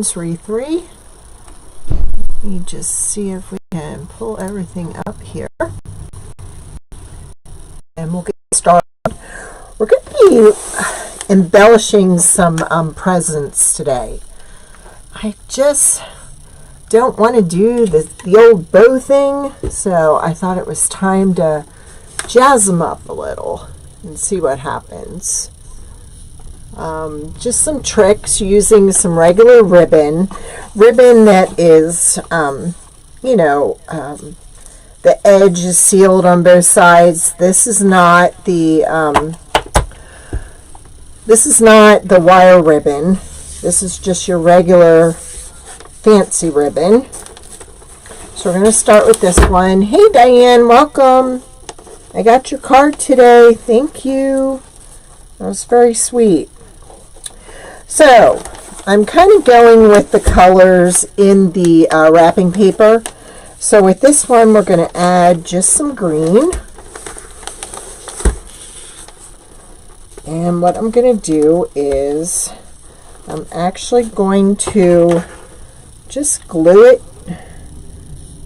3. Let me just see if we can pull everything up here. And we'll get started. We're going to be embellishing some presents today. I just don't want to do the old bow thing, so I thought it was time to jazz them up a little and see what happens. Just some tricks using some regular ribbon that is, the edge is sealed on both sides. This is not the wire ribbon. This is just your regular fancy ribbon. So we're going to start with this one. Hey Diane, welcome. I got your card today. Thank you. That was very sweet. So I'm kind of going with the colors in the wrapping paper. So with this one, we're going to add just some green. And what I'm going to do is I'm actually going to just glue it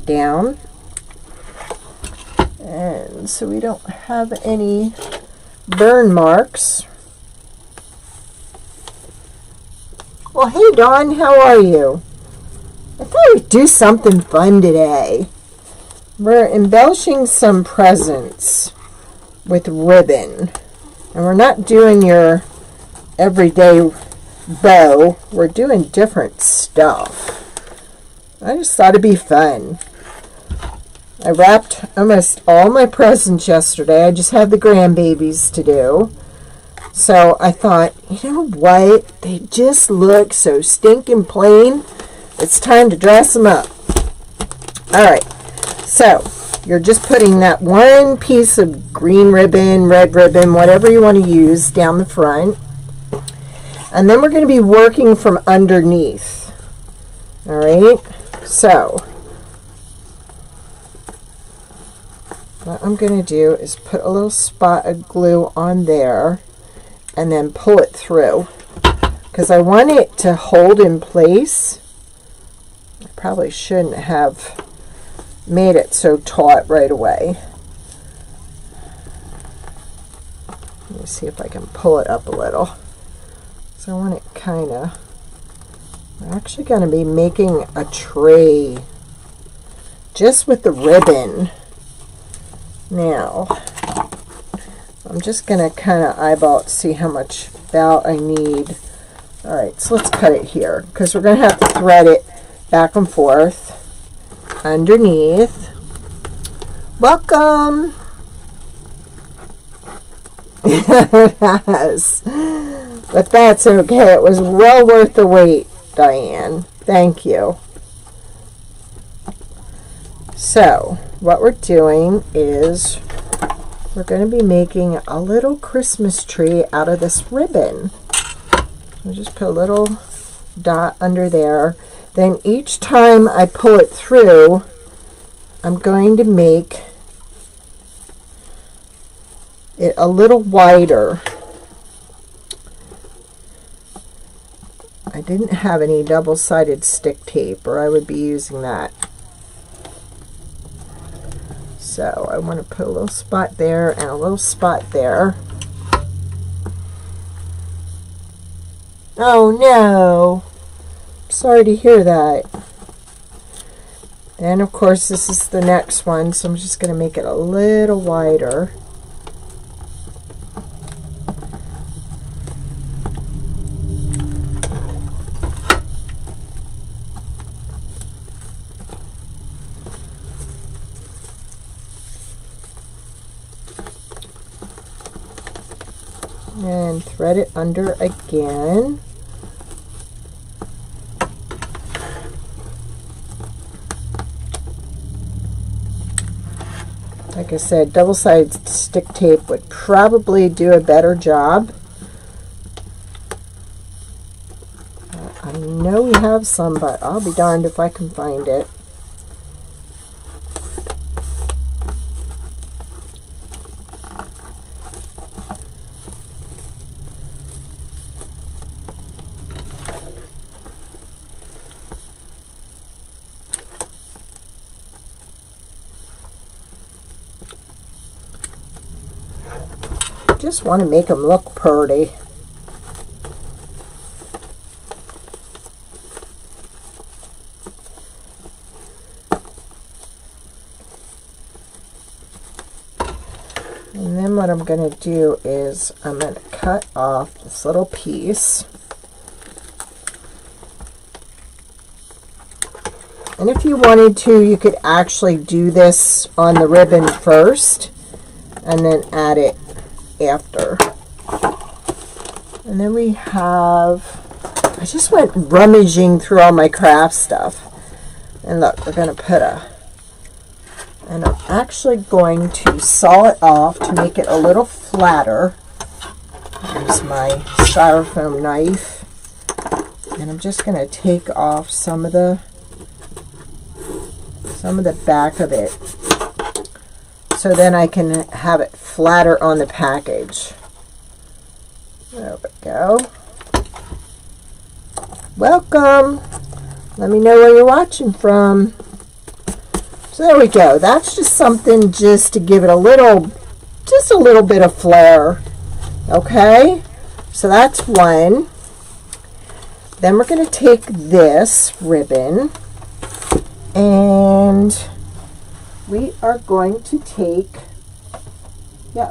down. And so we don't have any burn marks. Well, hey Dawn, how are you? I thought we'd do something fun today. We're embellishing some presents with ribbon. And we're not doing your everyday bow. We're doing different stuff. I just thought it'd be fun. I wrapped almost all my presents yesterday. I just had the grandbabies to do. So I thought, you know what? They just look so stinking plain. It's time to dress them up. Alright, so you're just putting that one piece of green ribbon, red ribbon, whatever you want to use down the front. And then we're going to be working from underneath. Alright, so what I'm going to do is put a little spot of glue on there and then pull it through, because I want it to hold in place. I probably shouldn't have made it so taut right away. Let me see if I can pull it up a little. So I want it kind of, we're actually going to be making a tray just with the ribbon. Now I'm just going to kind of eyeball it to see how much felt I need. Alright, so let's cut it here, because we're going to have to thread it back and forth underneath. Welcome! Yes. But that's okay. It was well worth the wait, Diane. Thank you. So, what we're doing is we're going to be making a little Christmas tree out of this ribbon. I'll just put a little dot under there. Then each time I pull it through, I'm going to make it a little wider. I didn't have any double-sided stick tape, or I would be using that. So I want to put a little spot there and a little spot there. Oh no! Sorry to hear that. And of course this is the next one, so I'm just going to make it a little wider. And thread it under again. Like I said, double-sided stick tape would probably do a better job. I know we have some, but I'll be darned if I can find it. just want to make them look pretty. And then what I'm going to do is I'm going to cut off this little piece. And if you wanted to, you could actually do this on the ribbon first and then add it after. And then we have, I just went rummaging through all my craft stuff. And look, we're going to put and I'm actually going to saw it off to make it a little flatter. Here's my styrofoam knife. And I'm just going to take off some of the back of it, so then I can have it flatter on the package. There we go. Welcome. Let me know where you're watching from. So there we go. That's just something just to give it a little bit of flair. Okay? So that's one. Then we're going to take this ribbon and we are going to take, here.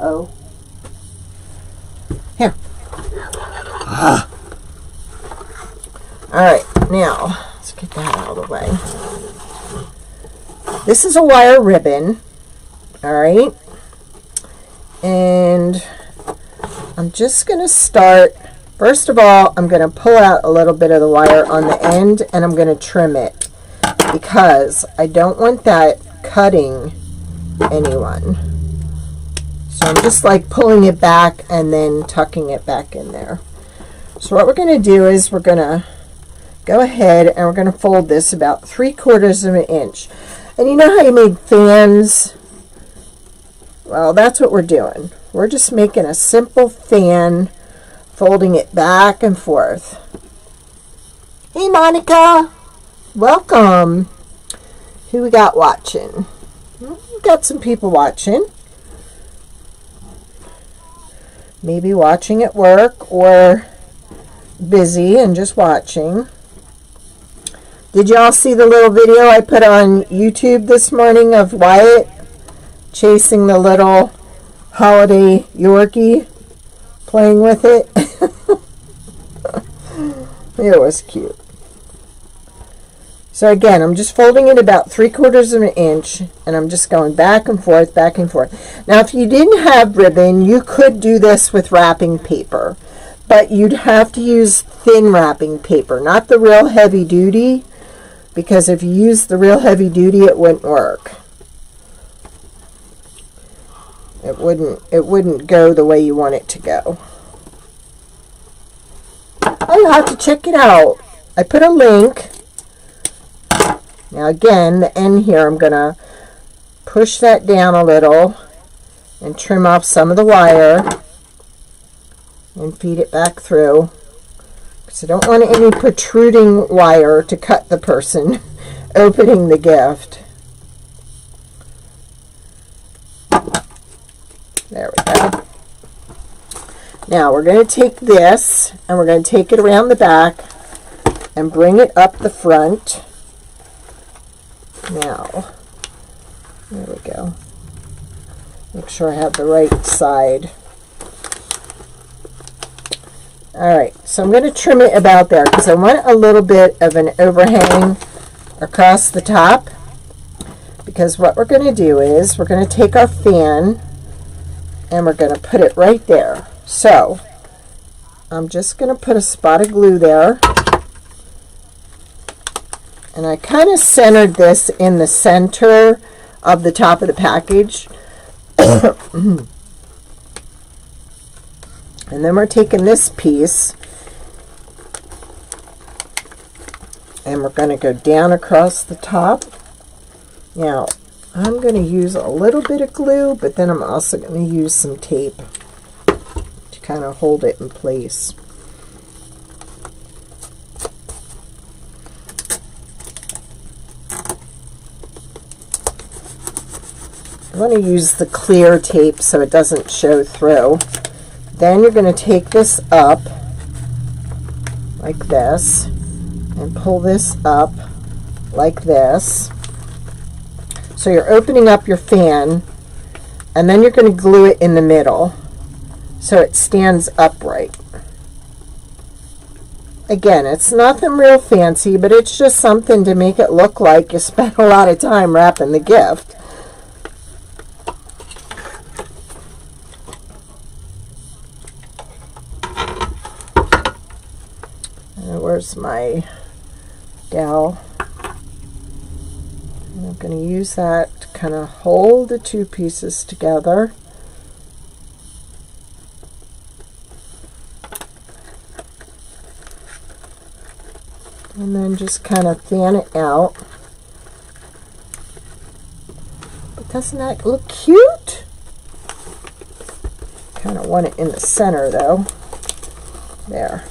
Alright, now, let's get that out of the way. This is a wire ribbon, alright, and I'm just going to start, first of all, I'm going to pull out a little bit of the wire on the end and I'm going to trim it, because I don't want that cutting anyone. So I'm just like pulling it back and then tucking it back in there. So what we're going to do is we're going to go ahead and we're going to fold this about 3/4 of an inch. And you know how you made fans? Well, that's what we're doing. We're just making a simple fan, folding it back and forth. Hey, Monica. Welcome. Who we got watching? We got some people watching. Maybe watching at work or busy and just watching. Did y'all see the little video I put on YouTube this morning of Wyatt chasing the little holiday Yorkie, playing with it? It was cute. So again, I'm just folding it about 3/4 of an inch, and I'm just going back and forth, back and forth. Now, if you didn't have ribbon, you could do this with wrapping paper, but you'd have to use thin wrapping paper, not the real heavy duty, because if you use the real heavy duty, it wouldn't work. It wouldn't go the way you want it to go. Oh, you'll have to check it out. I put a link. Now again, the end here, I'm going to push that down a little and trim off some of the wire and feed it back through, because I don't want any protruding wire to cut the person opening the gift. There we go. Now we're going to take this and we're going to take it around the back and bring it up the front. Now, there we go. Make sure I have the right side. Alright, so I'm going to trim it about there because I want a little bit of an overhang across the top. Because what we're going to do is we're going to take our fan and we're going to put it right there. So, I'm just going to put a spot of glue there. And I kind of centered this in the center of the top of the package. And then we're taking this piece and we're going to go down across the top. Now, I'm going to use a little bit of glue, but then I'm also going to use some tape to kind of hold it in place. I want to use the clear tape so it doesn't show through. Then you're going to take this up like this and pull this up like this. So you're opening up your fan, and then you're going to glue it in the middle so it stands upright. Again, it's nothing real fancy, but it's just something to make it look like you spent a lot of time wrapping the gift. Where's my dowel? And I'm going to use that to kind of hold the two pieces together. And then just kind of fan it out. But doesn't that look cute? Kind of want it in the center though. There.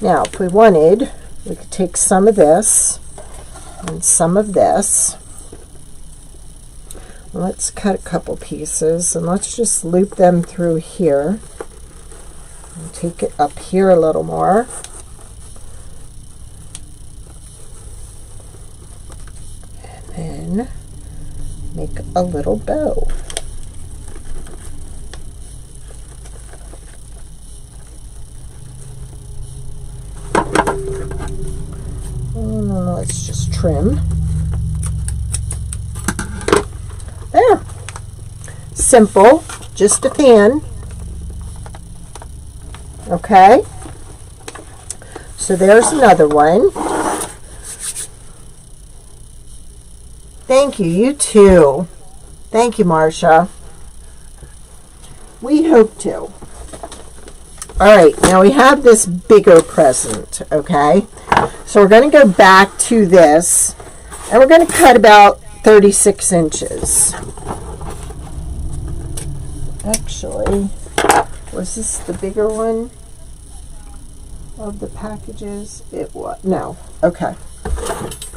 Now, if we wanted, we could take some of this and some of this. Let's cut a couple pieces and let's just loop them through here. And take it up here a little more. And then make a little bow. Let's just trim. There. Simple, just a fan. Okay. So there's another one. Thank you, you too. Thank you, Marcia. We hope to. All right, now we have this bigger present, okay? So we're going to go back to this, and we're going to cut about 36 inches. Actually, was this the bigger one of the packages? It was. No. Okay.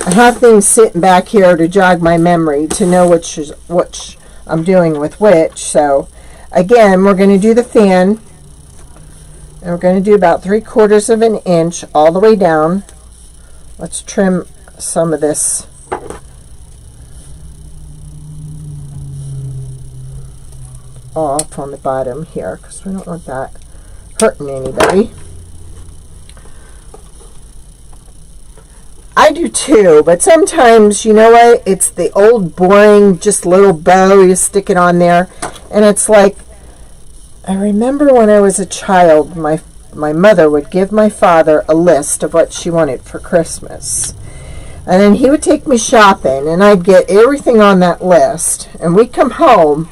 I have things sitting back here to jog my memory to know which I'm doing with which. So, again, we're going to do the fan. And we're going to do about 3/4 of an inch all the way down. Let's trim some of this off on the bottom here because we don't want that hurting anybody. I do too, but sometimes, you know what, it's the old boring just little bow, you stick it on there, and it's like, I remember when I was a child, my mother would give my father a list of what she wanted for Christmas. And then he would take me shopping, and I'd get everything on that list. And we'd come home,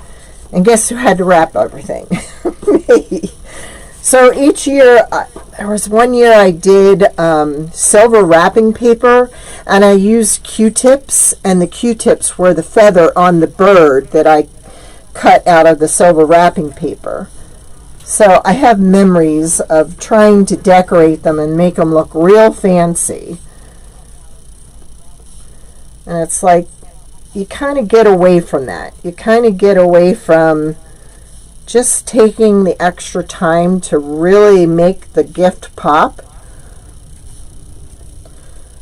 and guess who had to wrap everything? Me. So each year, there was one year I did silver wrapping paper, and I used Q-tips, and the Q-tips were the feather on the bird that I cut out of the silver wrapping paper. So I have memories of trying to decorate them and make them look real fancy. And it's like, you kind of get away from that. You kind of get away from just taking the extra time to really make the gift pop.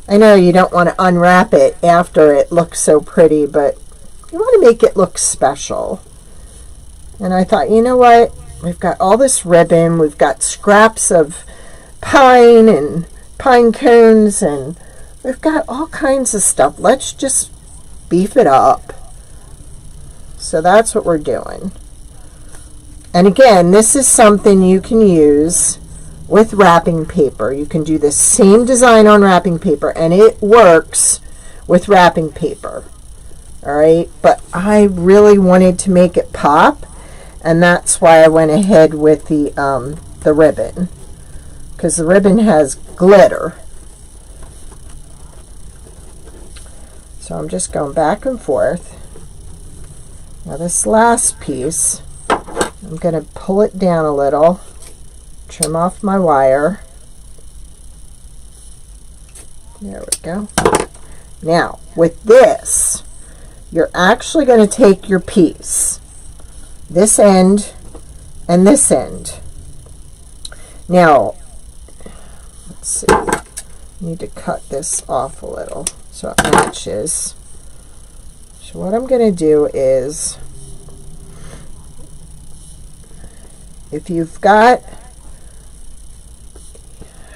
I know you don't want to unwrap it after it looks so pretty, but you want to make it look special. And I thought, you know what? We've got all this ribbon. We've got scraps of pine and pine cones, and we've got all kinds of stuff. Let's just beef it up. So that's what we're doing. And again, this is something you can use with wrapping paper. You can do the same design on wrapping paper, and it works with wrapping paper. All right, but I really wanted to make it pop, and that's why I went ahead with the ribbon, because the ribbon has glitter. So I'm just going back and forth. Now this last piece, I'm going to pull it down a little, trim off my wire. There we go. Now with this, you're actually going to take your piece, this end and this end. Now, let's see. I need to cut this off a little so it matches. So what I'm going to do is, if you've got,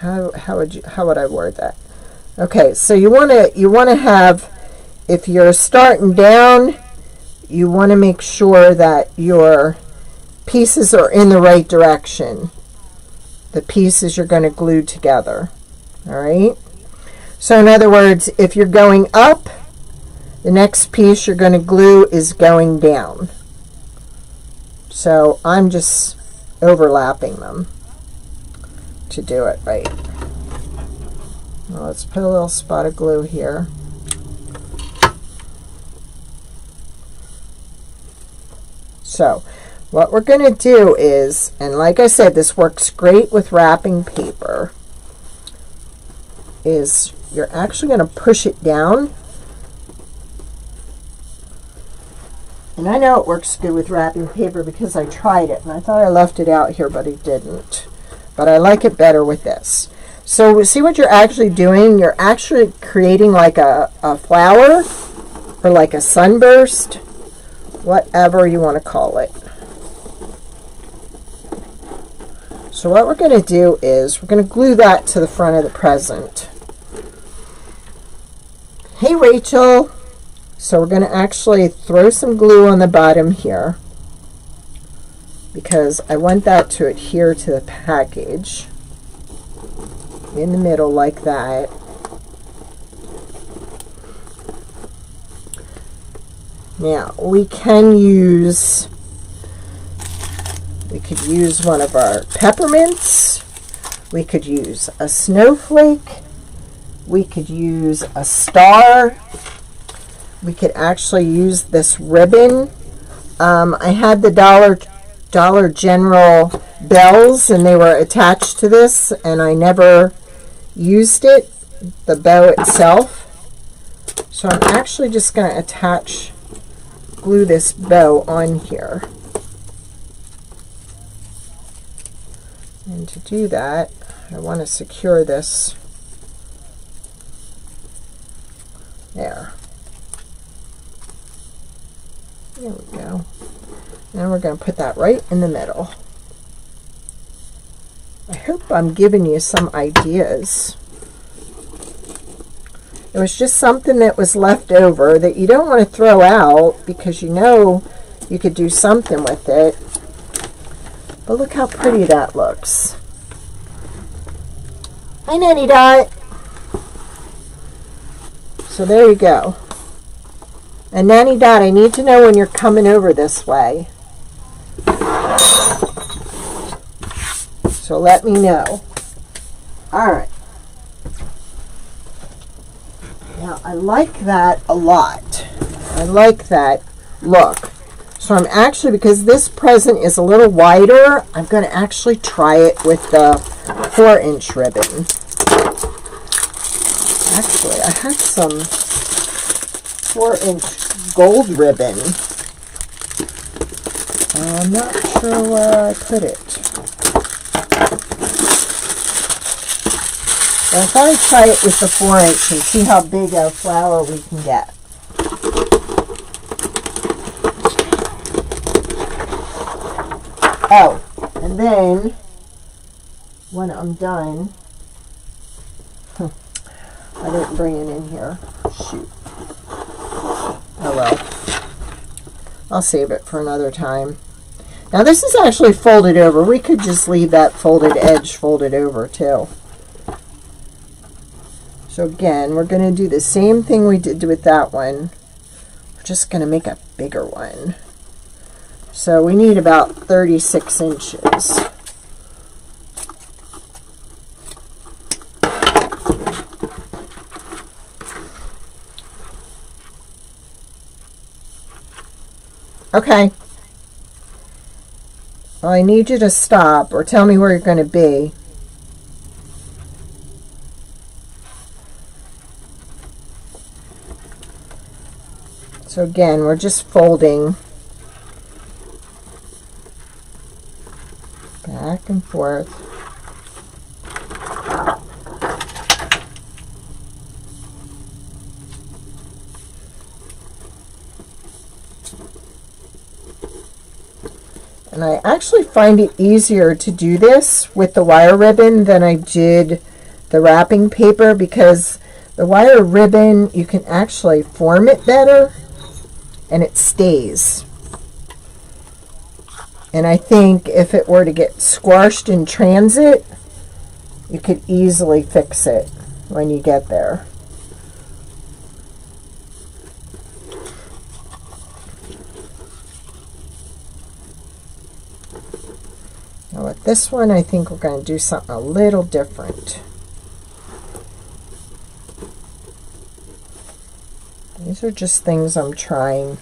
how would I word that? Okay, so you want to have, if you're starting down, you want to make sure that your pieces are in the right direction. The pieces you're going to glue together. All right? So in other words, if you're going up, the next piece you're going to glue is going down. So I'm just overlapping them to do it right. Well, let's put a little spot of glue here. So what we're going to do is, and like I said, this works great with wrapping paper, is you're actually going to push it down. And I know it works good with wrapping paper because I tried it, and I thought I left it out here, but I didn't. But I like it better with this. So see what you're actually doing? You're actually creating like a flower or like a sunburst, whatever you want to call it. So what we're going to do is we're going to glue that to the front of the present. Hey, Rachel. So we're going to actually throw some glue on the bottom here because I want that to adhere to the package in the middle like that. Now we could use one of our peppermints, we could use a snowflake, we could use a star. We could actually use this ribbon. I had the Dollar General bells, and they were attached to this, and I never used it, the bow itself. So I'm actually just going to glue this bow on here. And to do that, I want to secure this there. There we go. And we're going to put that right in the middle. I hope I'm giving you some ideas. It was just something that was left over that you don't want to throw out because you know you could do something with it. But look how pretty that looks. Hi, Nanny Dot. So there you go. And Nanny Dot, I need to know when you're coming over this way. So let me know. All right. Now, I like that a lot. I like that look. So I'm actually, because this present is a little wider, I'm going to actually try it with the 4-inch ribbon. Actually, I had some 4-inch gold ribbon. I'm not sure where I put it. But I thought I'd try it with the 4-inch and see how big a flower we can get. Oh, and then when I'm done, I didn't bring it in here. Shoot. Oh well. I'll save it for another time. Now this is actually folded over. We could just leave that folded edge folded over too. So again, we're going to do the same thing we did with that one. We're just going to make a bigger one. So we need about 36 inches. Okay. Well, I need you to stop or tell me where you're going to be. So again, we're just folding forth. And I actually find it easier to do this with the wire ribbon than I did the wrapping paper, because the wire ribbon, you can actually form it better and it stays. And I think if it were to get squashed in transit, you could easily fix it when you get there. Now with this one, I think we're going to do something a little different. These are just things I'm trying.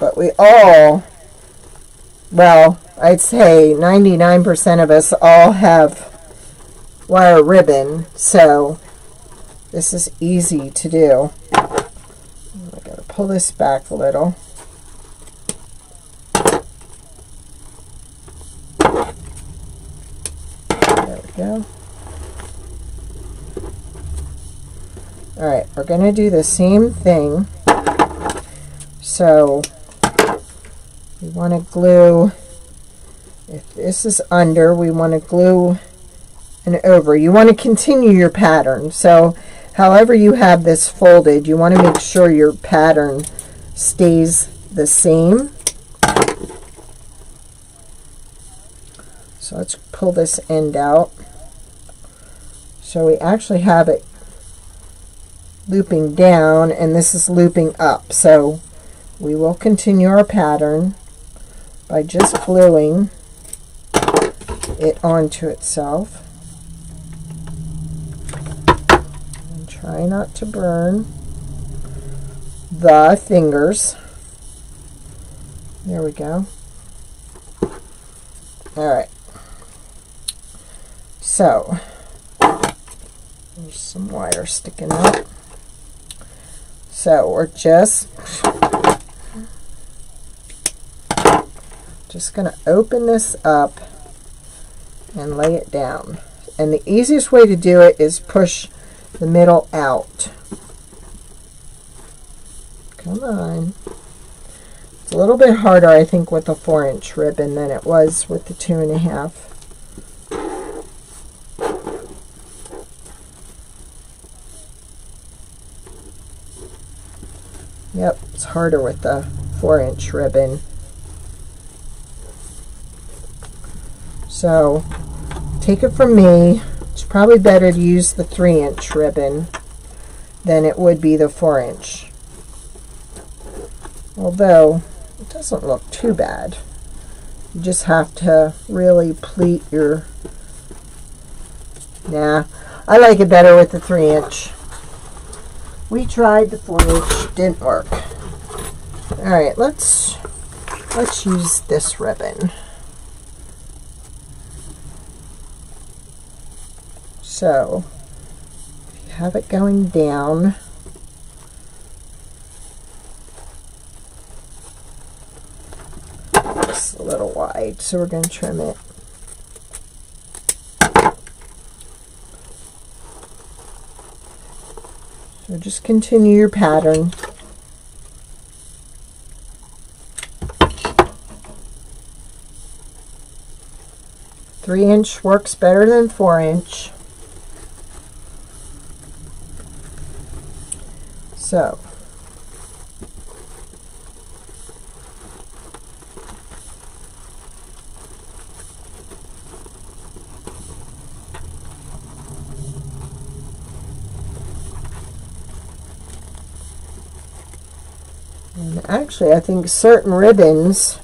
But we all, well, I'd say 99% of us all have wire ribbon, so this is easy to do. I gotta pull this back a little. There we go. Alright, we're going to do the same thing. So, we want to glue, if this is under, we want to glue and over. You want to continue your pattern. So, however you have this folded, you want to make sure your pattern stays the same. So, let's pull this end out. So, we actually have it looping down, and this is looping up. So we will continue our pattern by just gluing it onto itself. And try not to burn the fingers. There we go. Alright. So there's some wire sticking out. So we're just going to open this up and lay it down. And the easiest way to do it is push the middle out. Come on. It's a little bit harder, I think, with the 4-inch ribbon than it was with the 2.5. Yep, it's harder with the 4-inch ribbon. So, take it from me, it's probably better to use the 3-inch ribbon than it would be the 4-inch. Although, it doesn't look too bad. You just have to really pleat your... Nah, I like it better with the 3-inch. We tried the 4-inch, didn't work. Alright, let's use this ribbon. So, if you have it going down, it's a little wide, so we're going to trim it. So just continue your pattern. Three-inch works better than 4-inch. So and actually, I think certain ribbons,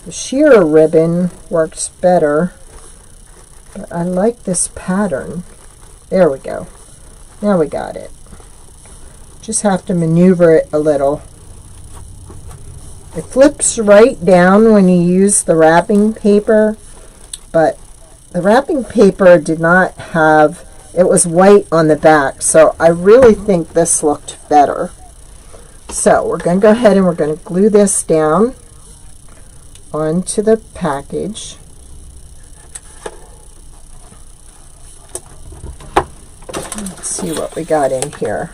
the sheer ribbon works better, but I like this pattern. There we go. Now we got it. Just have to maneuver it a little. It flips right down when you use the wrapping paper, but the wrapping paper did not have, it was white on the back, so I really think this looked better. So we're going to go ahead and we're going to glue this down. onto the package. Let's see what we got in here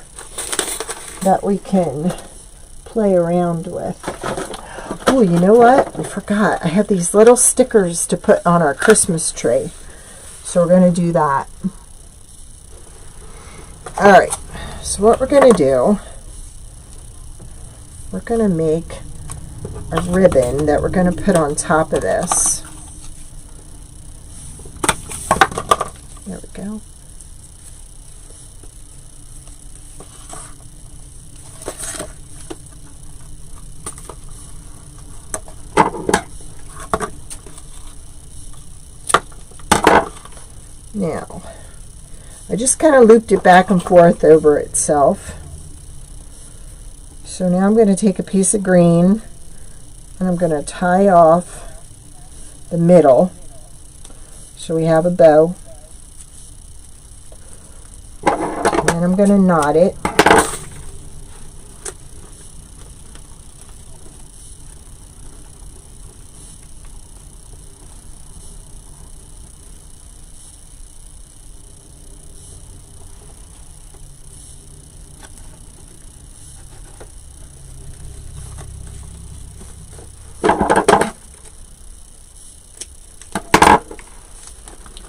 that we can play around with. Oh, you know what? I forgot. I have these little stickers to put on our Christmas tree. So we're going to do that. Alright, so what we're going to do, we're going to make a ribbon that we're going to put on top of this. There we go. Now, I just kind of looped it back and forth over itself. So now I'm going to take a piece of green and I'm going to tie off the middle so we have a bow. And then I'm going to knot it.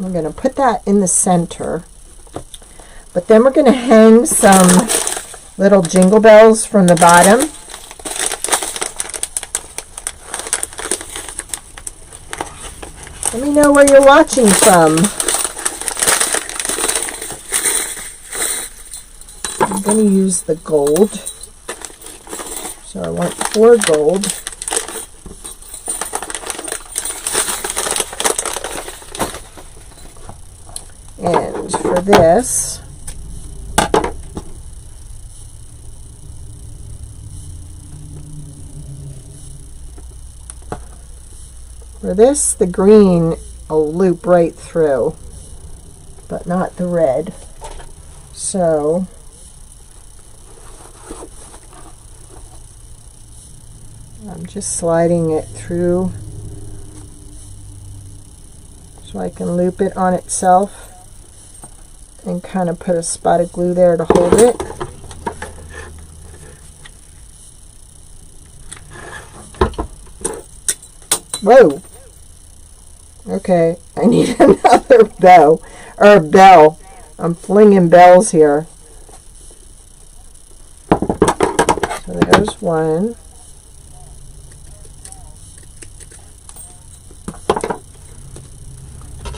I'm going to put that in the center, but then we're going to hang some little jingle bells from the bottom. Let me know where you're watching from. I'm going to use the gold, so I want 4 gold. And for this, the green will loop right through, but not the red. So I'm just sliding it through so I can loop it on itself and kind of put a spot of glue there to hold it. Whoa! Okay, I need another bow, or bell. I'm flinging bells here. So there's one.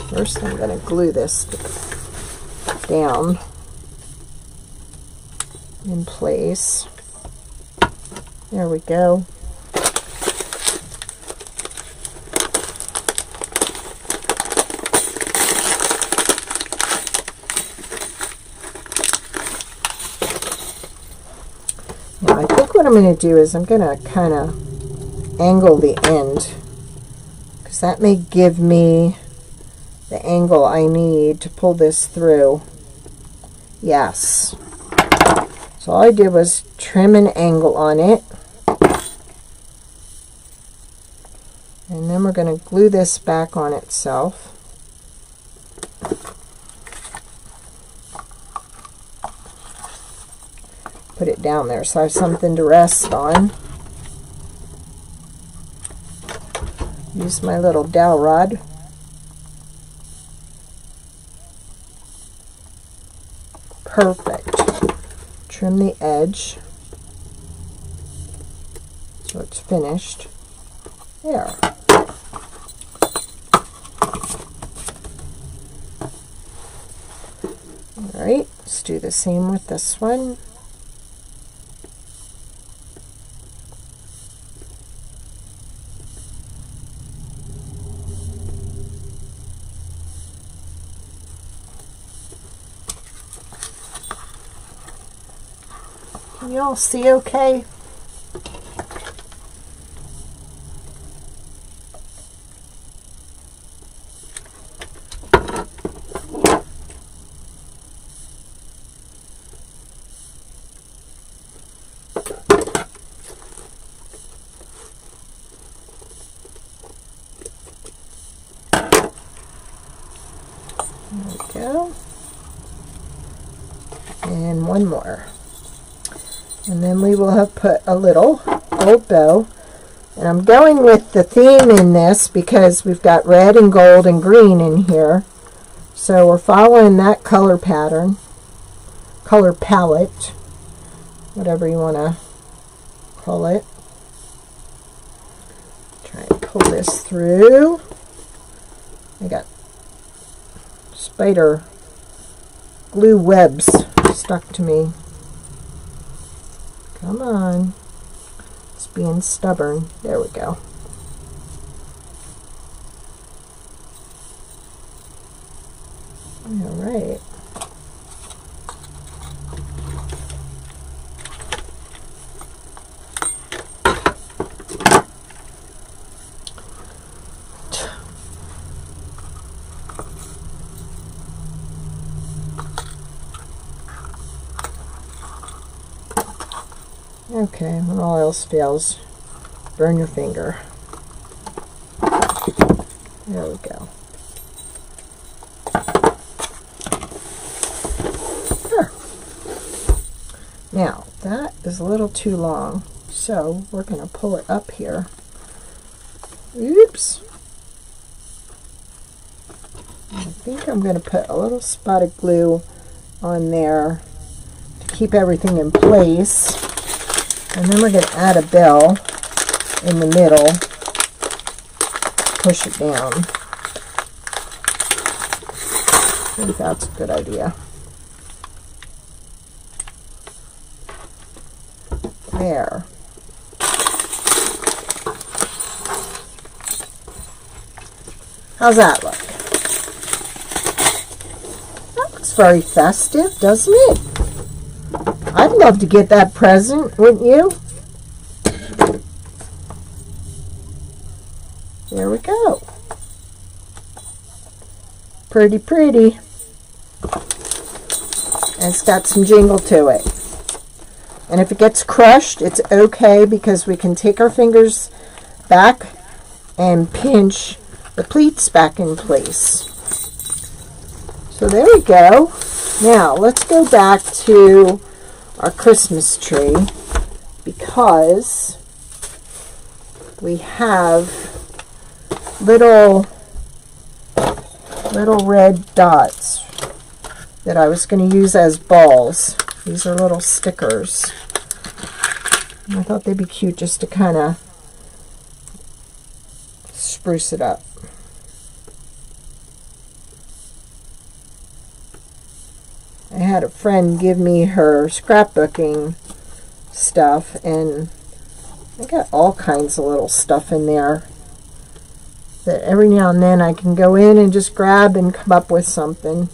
First I'm going to glue this down in place. There we go. Now I think what I'm going to do is I'm going to kind of angle the end, because that may give me the angle I need to pull this through. Yes. So all I did was trim an angle on it. And then we're going to glue this back on itself. Put it down there so I have something to rest on. Use my little dowel rod. Perfect. Trim the edge so it's finished. There. Alright, let's do the same with this one. Can you all see okay? There we go. And one more. And then we will have put a little gold bow. And I'm going with the theme in this because we've got red and gold and green in here. So we're following that color pattern, color palette, whatever you want to call it. Try and pull this through. I got spider glue webs stuck to me. Come on. It's being stubborn. There we go. All right. Okay, when all else fails, burn your finger. There we go. Sure. Now, that is a little too long, so we're going to pull it up here. Oops. I think I'm going to put a little spot of glue on there to keep everything in place. And then we're going to add a bell in the middle, push it down. I think that's a good idea. There. How's that look? That looks very festive, doesn't it? I'd love to get that present, wouldn't you? There we go. Pretty, pretty. And it's got some jingle to it. And if it gets crushed, it's okay because we can take our fingers back and pinch the pleats back in place. So there we go. Now, let's go back to our Christmas tree because we have little red dots that I was going to use as balls. These are little stickers. And I thought they'd be cute just to kind of spruce it up. I had a friend give me her scrapbooking stuff, and I got all kinds of little stuff in there that every now and then I can go in and just grab and come up with something.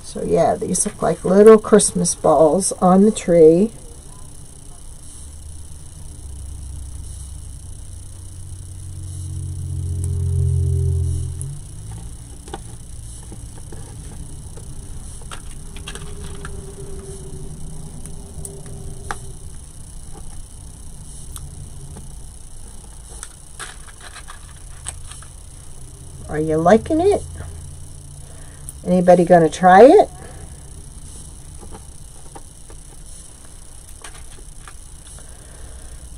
So yeah, these look like little Christmas balls on the tree. Are you liking it? Anybody going to try it?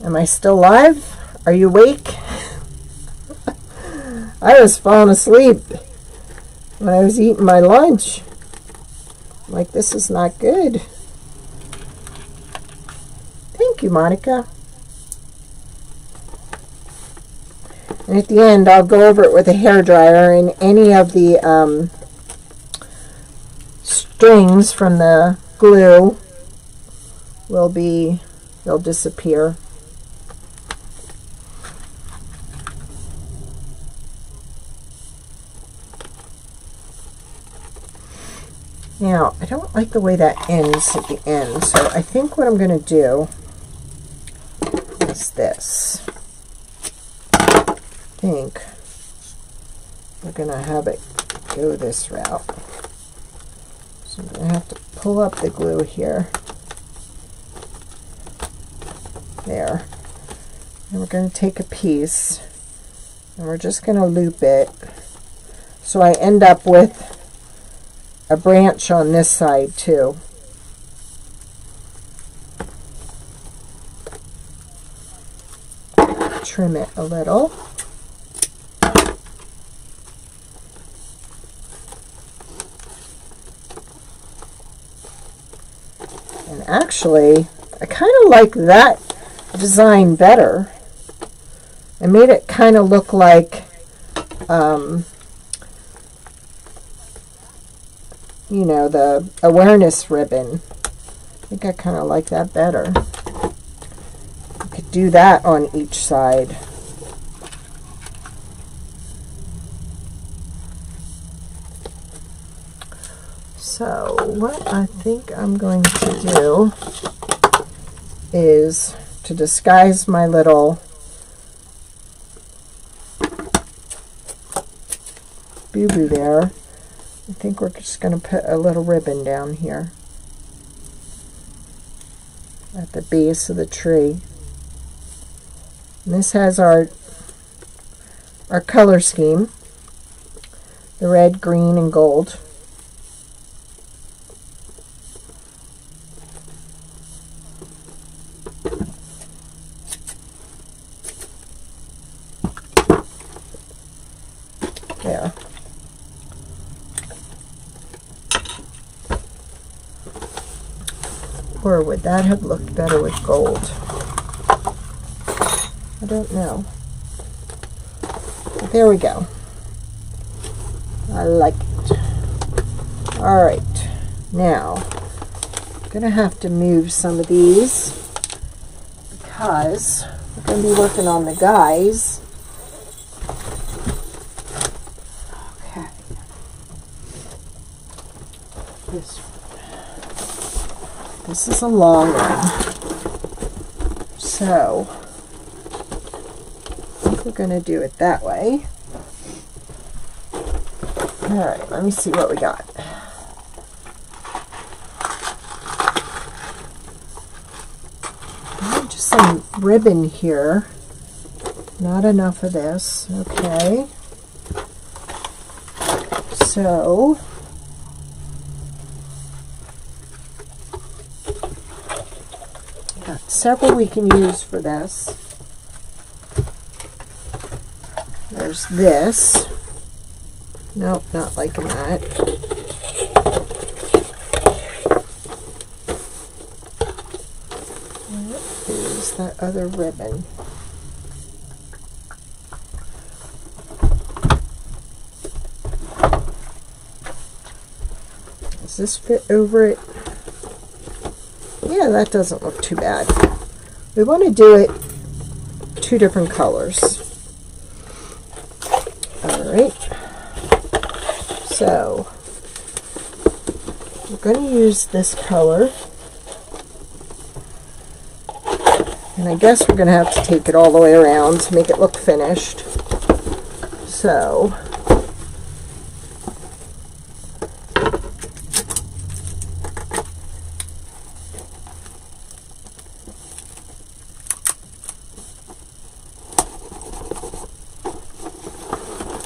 Am I still live? Are you awake? I was falling asleep when I was eating my lunch. Like, this is not good. Thank you, Monica. And at the end, I'll go over it with a hairdryer, and any of the strings from the glue they'll disappear. Now, I don't like the way that ends at the end, so I think what I'm going to do is this. I think we're going to have it go this route. So I'm going to have to pull up the glue here. There. And we're going to take a piece and we're just going to loop it So I end up with a branch on this side too. Trim it a little. And actually, I kind of like that design better. I made it kind of look like, you know, the awareness ribbon. I think I kind of like that better. I could do that on each side. So what I think I'm going to do is to disguise my little boo-boo there. I think we're just going to put a little ribbon down here at the base of the tree. And this has our color scheme, the red, green, and gold. There. Or would that have looked better with gold? I don't know. But there we go. I like it. Alright, now I'm going to have to move some of these because we're going to be working on the guys. Okay. This is a long one. So I think we're going to do it that way. Alright, let me see what we got. Just some ribbon here. Not enough of this. Okay. So got several we can use for this. There's this. Nope, not liking that. What is that other ribbon? Does this fit over it? Yeah, that doesn't look too bad. We want to do it two different colors. Alright. So, we're going to use this color. And I guess we're going to have to take it all the way around to make it look finished. So,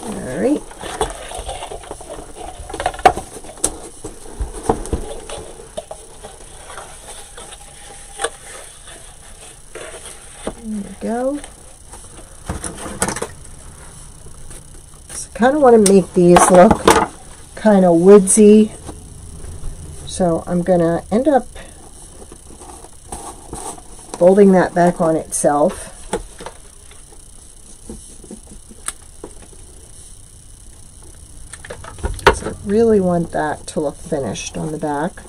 alright. There we go. So I kind of want to make these look kind of woodsy. So I'm going to end up folding that back on itself. So I really want that to look finished on the back.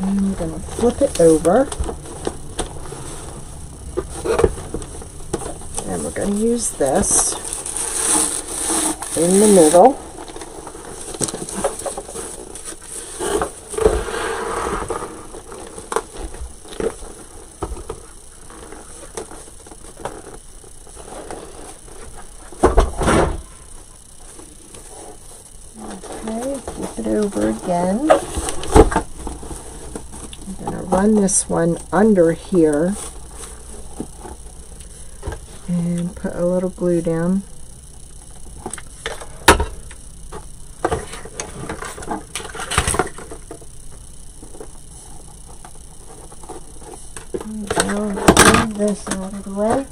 And I'm going to flip it over. And we're going to use this in the middle. Okay, flip it over again. I'm going to run this one under here. And put a little glue down. There we go. Move this out of the way.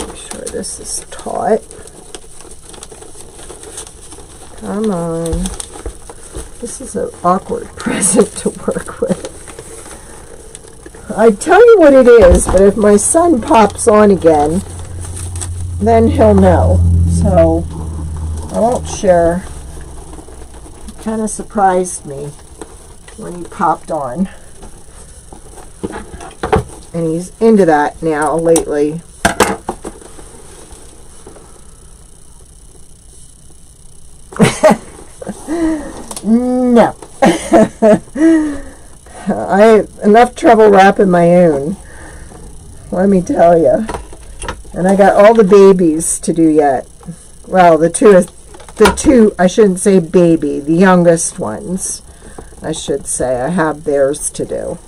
Make sure this is taut. Come on. This is an awkward present to work with. I tell you what it is, but if my son pops on again, then he'll know. So I won't share. It kind of surprised me when he popped on. And he's into that now lately. No. I have enough trouble wrapping my own, let me tell you. And I got all the babies to do yet. Well, the two, I shouldn't say baby, the youngest ones, I should say. I have theirs to do.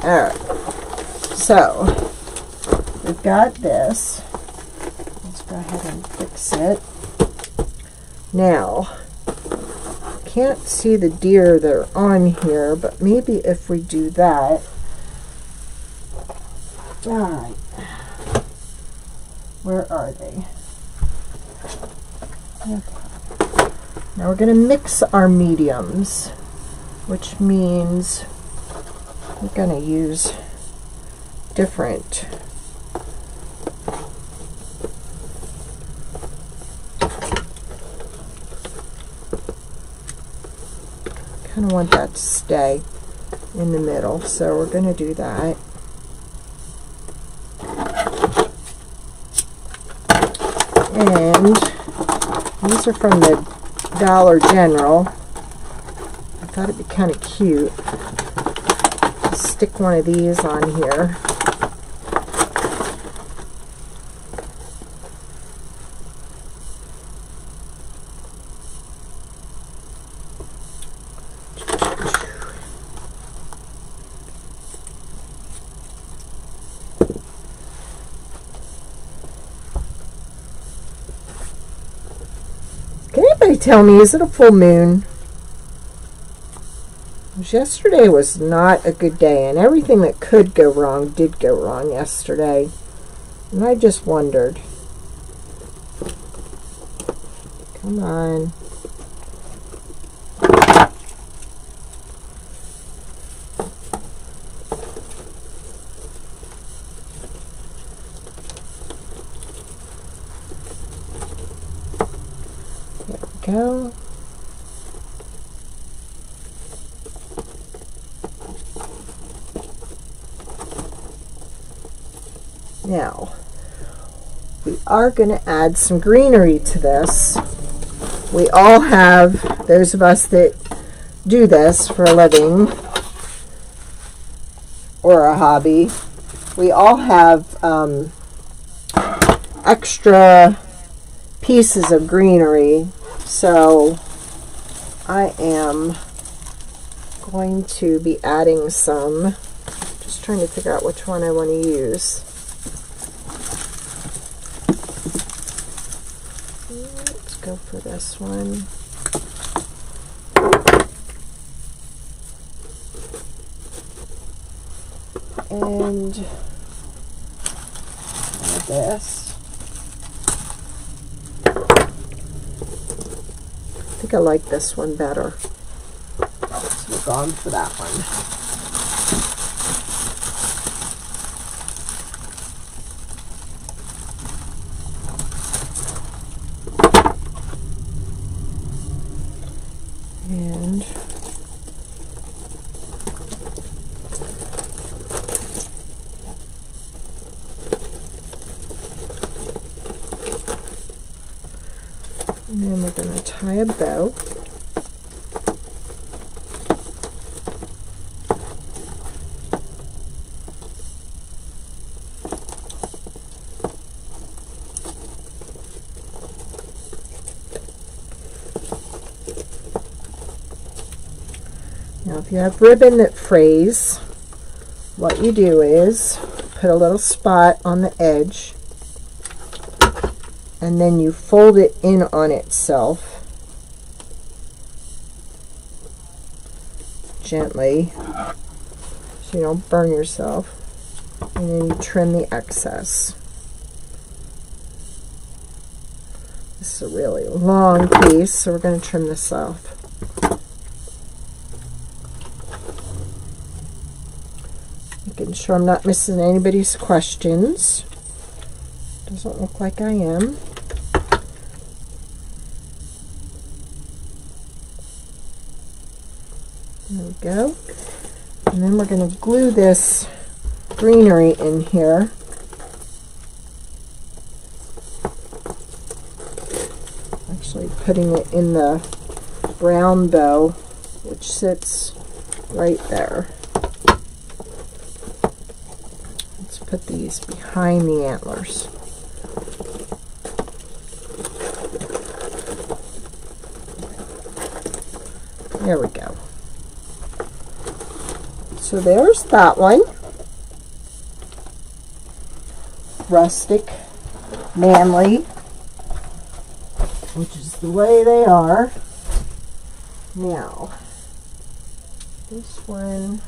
Alright, so we've got this. Let's go ahead and fix it. Now, can't see the deer that are on here, but maybe if we do that. Alright. Where are they? Okay. Now we're going to mix our mediums, which means we're going to use different kind of want that to stay in the middle, so we're going to do that. And these are from the Dollar General. I thought it'd be kind of cute to stick one of these on here. Tell me, is it a full moon? Yesterday was not a good day, and everything that could go wrong did go wrong yesterday. And I just wondered. Come on. Go. Now, we are going to add some greenery to this. We all have, those of us that do this for a living or a hobby, we all have extra pieces of greenery. So I am going to be adding some. Just trying to figure out which one I want to use. Let's go for this one. And this. I think I like this one better. So we're going for that one. And then we're going to tie a bow. Now if you have ribbon that frays, what you do is put a little spot on the edge and then you fold it in on itself gently so you don't burn yourself, and then you trim the excess. This is a really long piece, so we're going to trim this off. Making sure I'm not missing anybody's questions. Doesn't look like I am. There we go. And then we're going to glue this greenery in here. Actually putting it in the brown bow, which sits right there. Let's put these behind the antlers. There we go. So there's that one. Rustic, manly, which is the way they are. Now, this one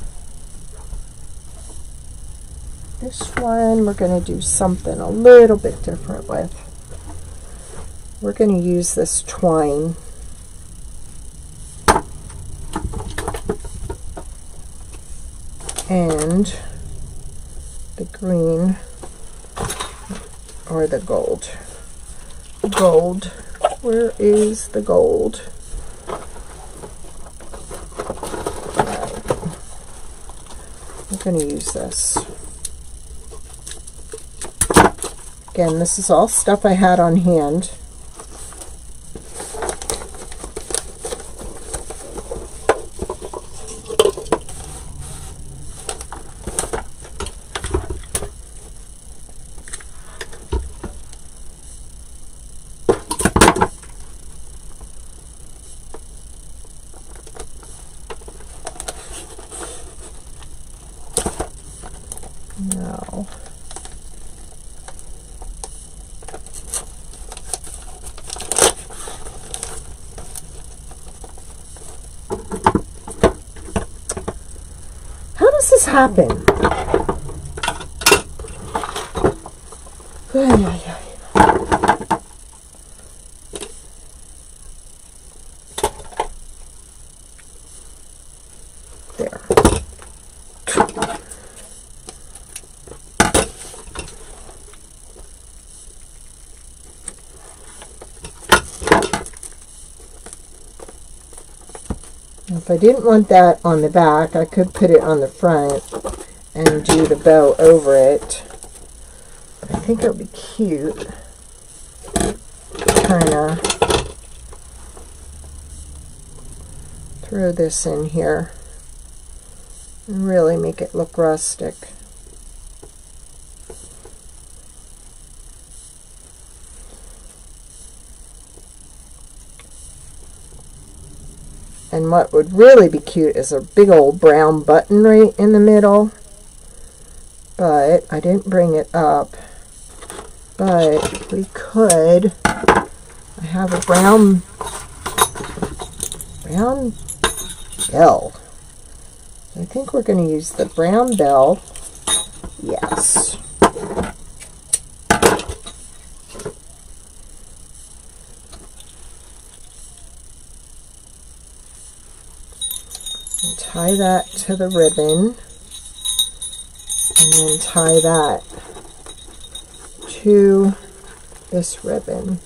we're going to do something a little bit different with. We're going to use this twine. And the green or the gold. Gold. Where is the gold? Right. I'm going to use this. Again, this is all stuff I had on hand. Now, how does this happen? There. If I didn't want that on the back, I could put it on the front and do the bow over it. I think it would be cute. Kind of throw this in here and really make it look rustic. And what would really be cute is a big old brown button right in the middle. But I didn't bring it up. But we could. I have a brown bell. I think we're going to use the brown bell. Yes. Tie that to the ribbon, and then tie that to this ribbon.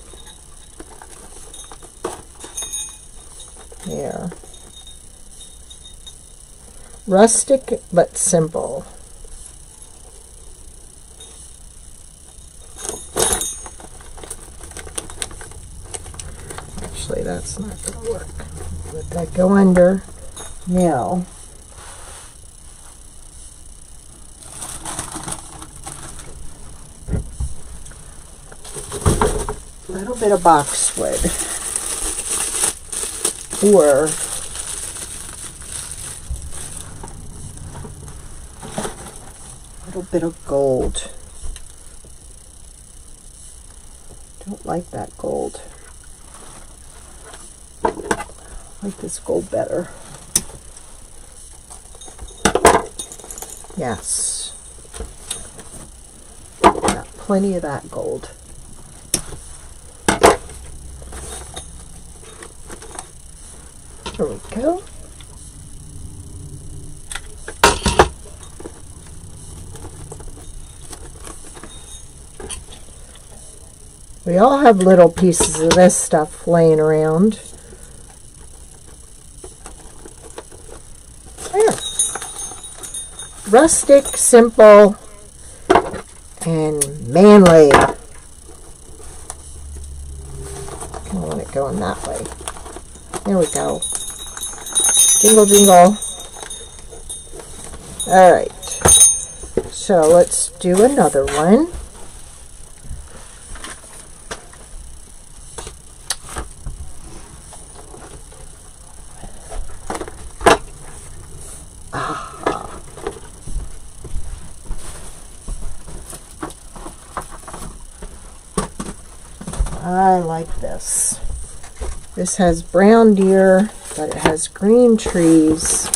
There. Rustic but simple. Actually, that's not going to work. Let that go under. Now, a little bit of boxwood, or little bit of gold. Don't like that gold. I like this gold better. Yes. Got plenty of that gold. There we go. We all have little pieces of this stuff laying around. There. Rustic, simple, and manly. I don't want it going that way. There we go. Jingle, jingle. All right. So let's do another one. I like this. This has brown deer, but it has green trees,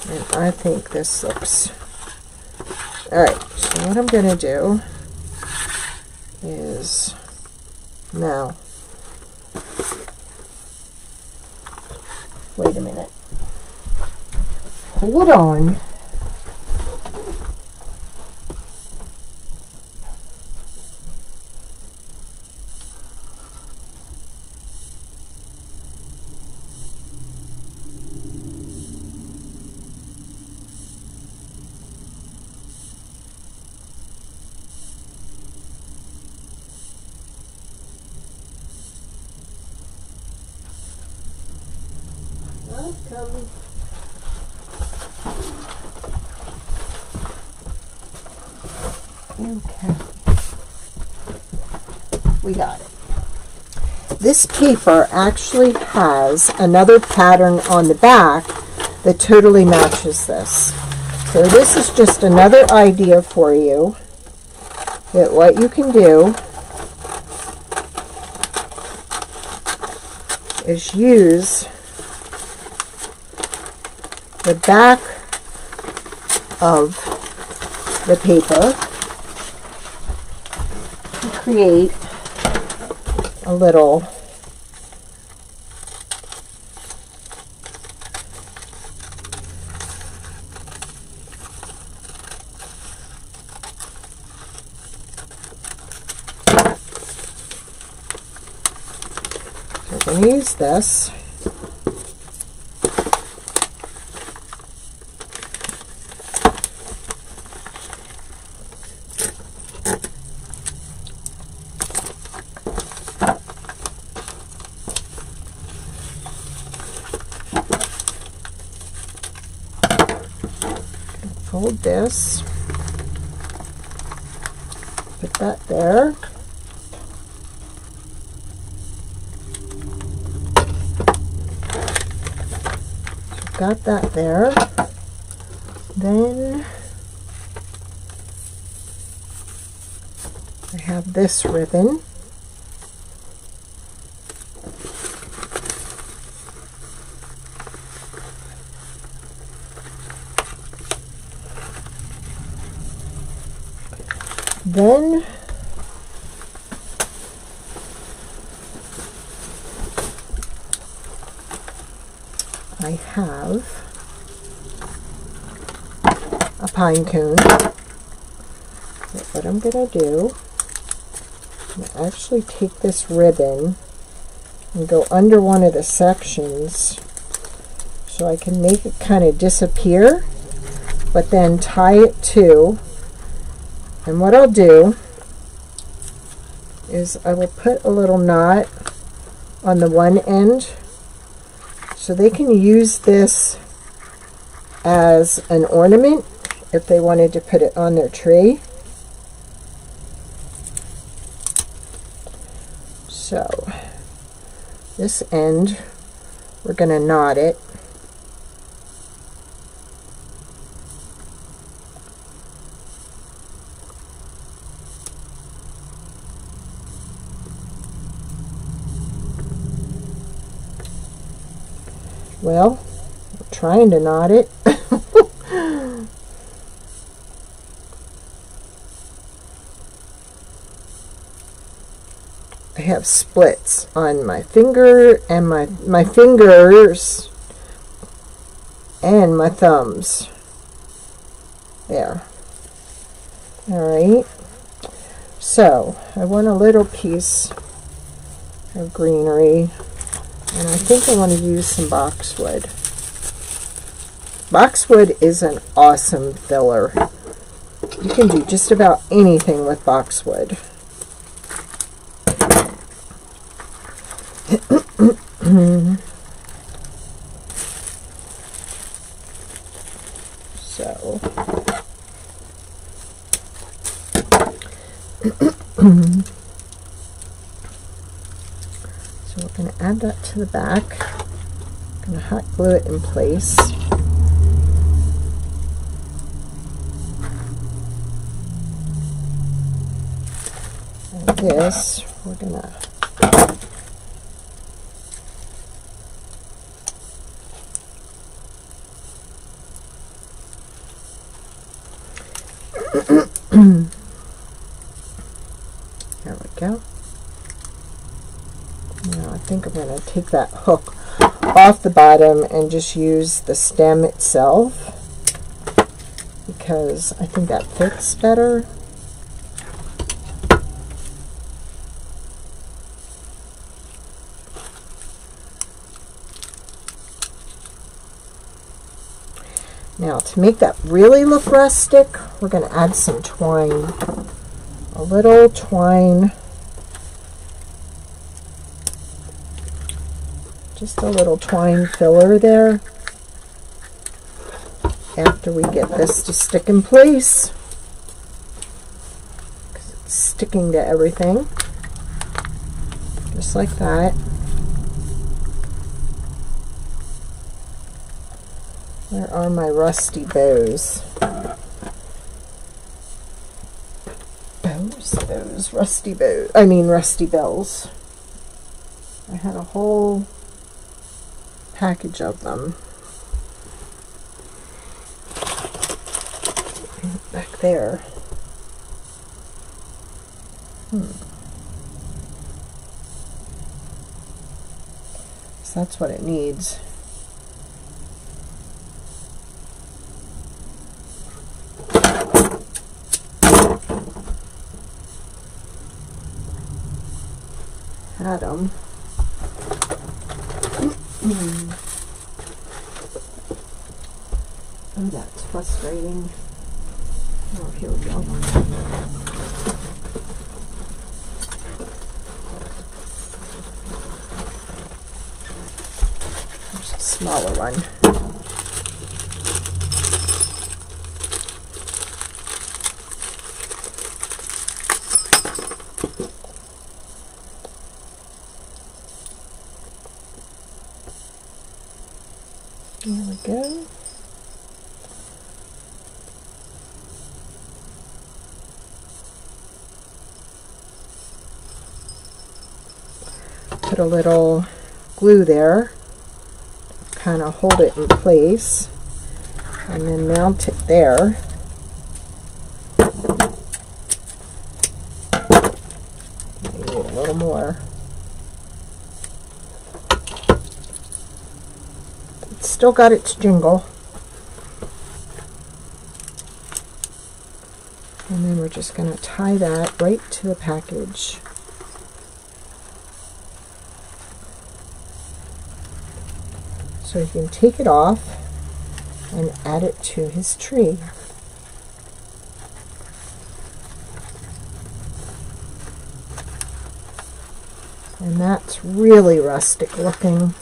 and I think this looks... Alright, so what I'm going to do is... Now, wait a minute. Hold on. Okay, we got it. This paper actually has another pattern on the back that totally matches this. So this is just another idea for you that what you can do is use the back of the paper to create a little so we're going to use this. Fold this, put that there. So got that there. Then I have this ribbon. Then I have a pine cone. But what I'm going to do, I'm going to actually take this ribbon and go under one of the sections so I can make it kind of disappear, but then tie it to. And what I'll do is I will put a little knot on the one end so they can use this as an ornament if they wanted to put it on their tree. So this end, we're going to knot it. Well, I'm trying to knot it. I have splits on my finger and my fingers and my thumbs. There. Alright. So, I want a little piece of greenery, and I think I want to use some boxwood. Boxwood is an awesome filler. You can do just about anything with boxwood. So so we're going to add that to the back. I'm going to hot glue it in place. And this, we're going to there we go. Now I think I'm going to take that hook off the bottom and just use the stem itself, because I think that fits better. Now, to make that really look rustic, we're going to add some twine. A little twine. Just a little twine filler there. After we get this to stick in place. Because it's sticking to everything. Just like that. Where are my rusty bows? Rusty bows. I mean rusty bells. I had a whole package of them. Back there. So that's what it needs. Had them. Oh, that's frustrating. Oh, here we go. There's a smaller one. There we go. Put a little glue there, kind of hold it in place, and then mount it there. Maybe a little more. Still got its jingle. And then we're just going to tie that right to the package. So you can take it off and add it to his tree. And that's really rustic looking.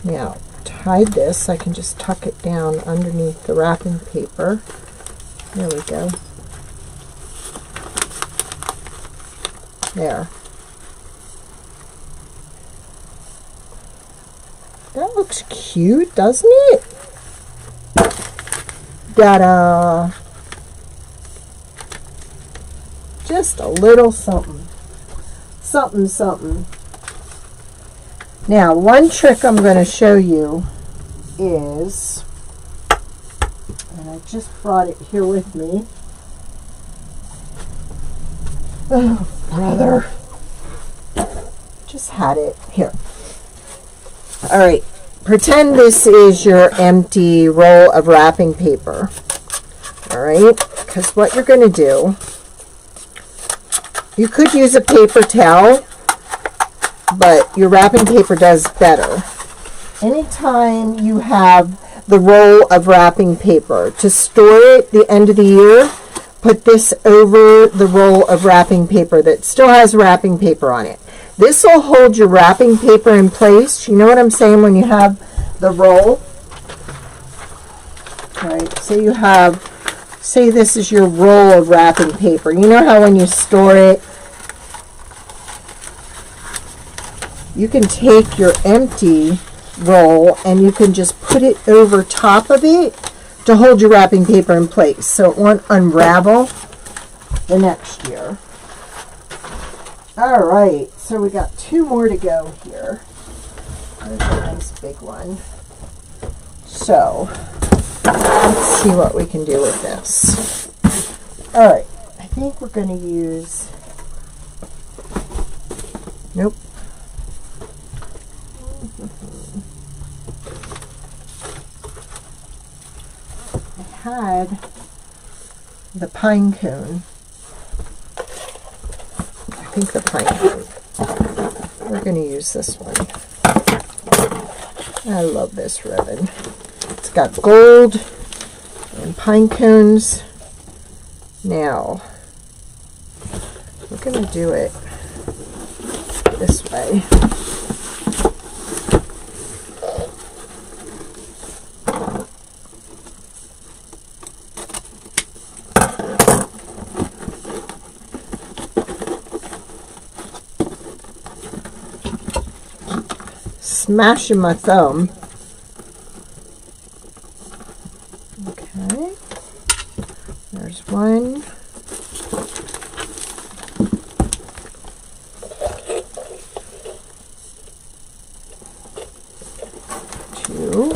Now, tied this, I can just tuck it down underneath the wrapping paper. There we go. There. That looks cute, doesn't it? Ta-da! Just a little something. Something, something. Now, one trick I'm going to show you is, and I just brought it here with me. Oh, brother. Just had it here. All right. Pretend this is your empty roll of wrapping paper. All right. Because what you're going to do, you could use a paper towel, but your wrapping paper does better. Anytime you have the roll of wrapping paper, to store it the end of the year, put this over the roll of wrapping paper that still has wrapping paper on it. This will hold your wrapping paper in place. You know what I'm saying when you have the roll? All right, so you have, say this is your roll of wrapping paper. You know how when you store it, you can take your empty roll and you can just put it over top of it to hold your wrapping paper in place so it won't unravel the next year. All right, so we got 2 more to go here. There's a nice big one. So let's see what we can do with this. All right, I think we're going to use, nope. I had the pine cone. I think the pine cone. We're going to use this one. I love this ribbon. It's got gold and pine cones. Now, we're going to do it this way. Smashing my thumb. Okay. There's one. 2.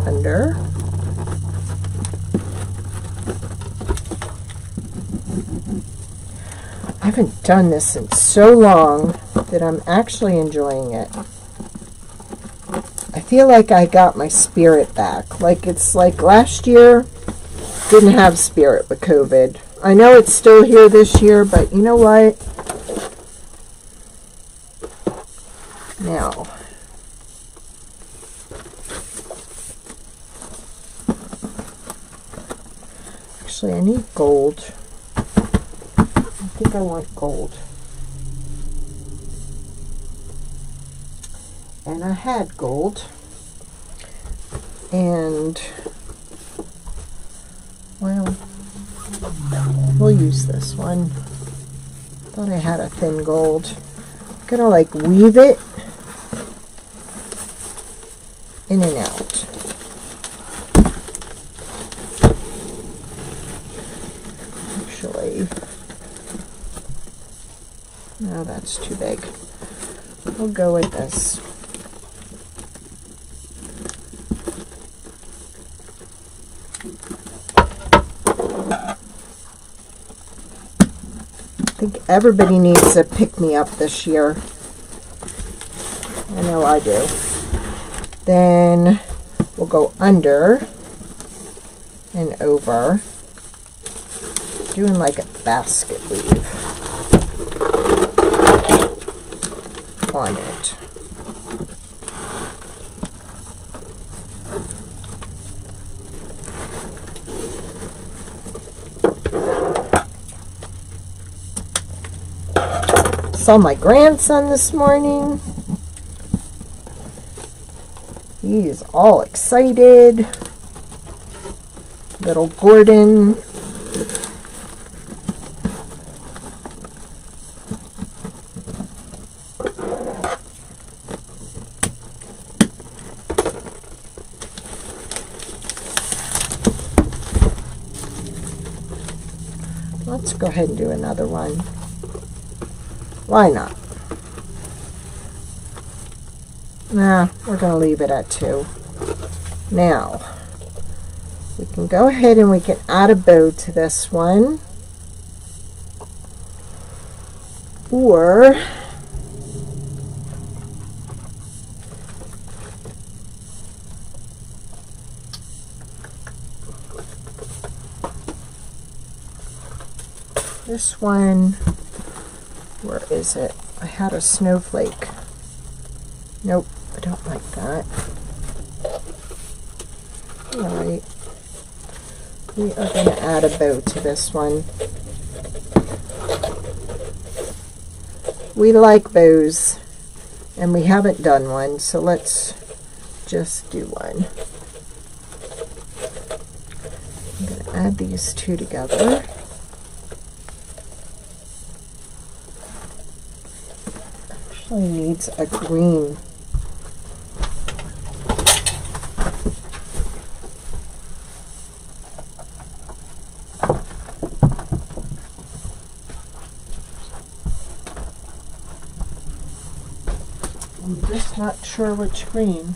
Under. I haven't done this in so long that I'm actually enjoying it. I feel like I got my spirit back. Like it's like last year, didn't have spirit with COVID. I know it's still here this year, but you know what? Now, actually, I need gold. I think I want gold. And I had gold. And, well, we'll use this one. Thought I had a thin gold. I'm gonna like weave it in and out. Actually, no, that's too big. We'll go with this. I think everybody needs to pick me up this year. I know I do. Then we'll go under and over, doing like a basket weave. on it. Saw my grandson this morning. He's all excited. Little Gordon. Let's go ahead and do another one. Why not? Nah, we're going to leave it at 2. Now, we can go ahead and we can add a bow to this one. Or this one, where is it? I had a snowflake. Nope, I don't like that. Alright. We are going to add a bow to this one. We like bows, and we haven't done one, so let's just do one. I'm going to add these two together. Actually needs a green. I'm just not sure which green.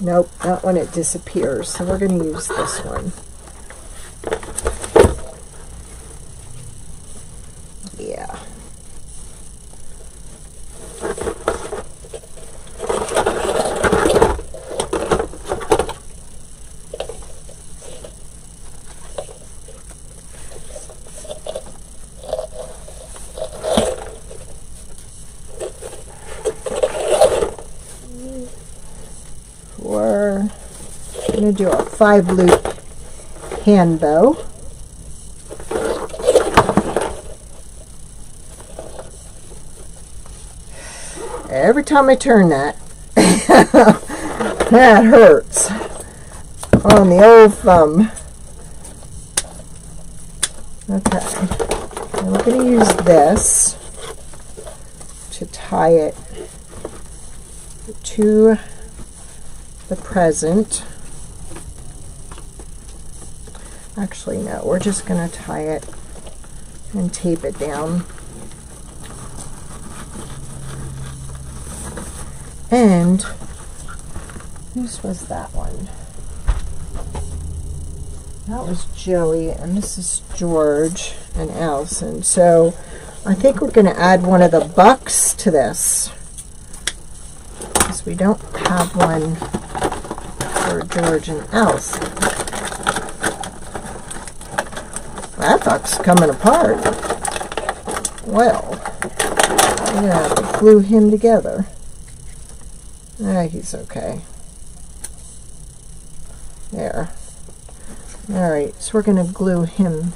Nope, not when it disappears, so we're going to use this one. Yeah. We're going to do a 5-loop hand bow. Every time I turn that, that hurts on the old thumb. Okay, and we're going to use this to tie it to the present. Actually, no, we're just going to tie it and tape it down. And whose was that one? That was Joey, and this is George and Allison. So I think we're going to add one of the bucks to this, because we don't have one for George and Allison. That buck's coming apart. Well, I'm going to have to glue him together. He's okay. There. Alright, so we're going to glue him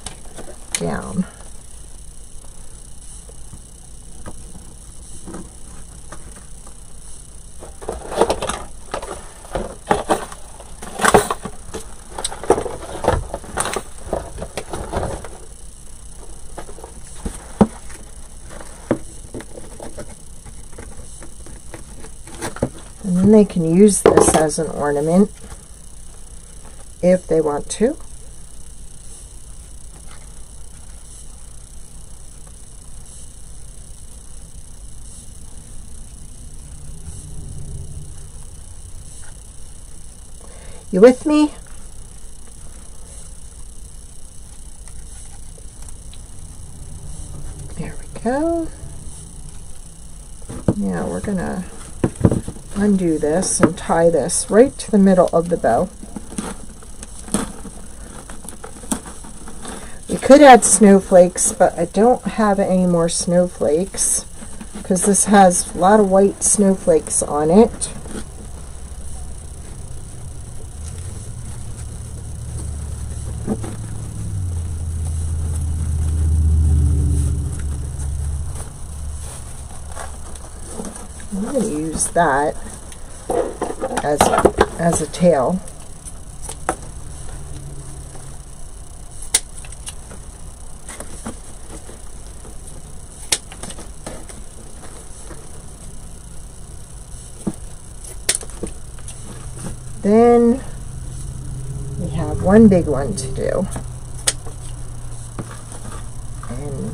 down. And then they can use this as an ornament if they want to. You with me? There we go. Now we're going to undo this and tie this right to the middle of the bow. We could add snowflakes, but I don't have any more snowflakes. because this has a lot of white snowflakes on it. I'm going to use that as a tail. Then we have one big one to do, and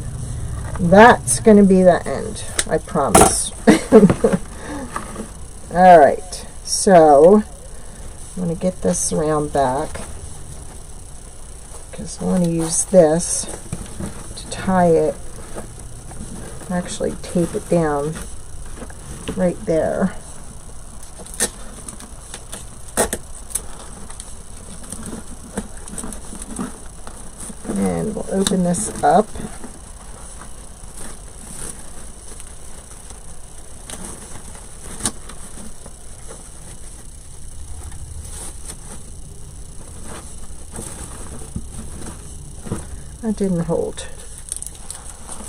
that's going to be the end, I promise. All right, so I'm going to get this around back because I want to use this to tie it, actually tape it down right there. And we'll open this up. That didn't hold.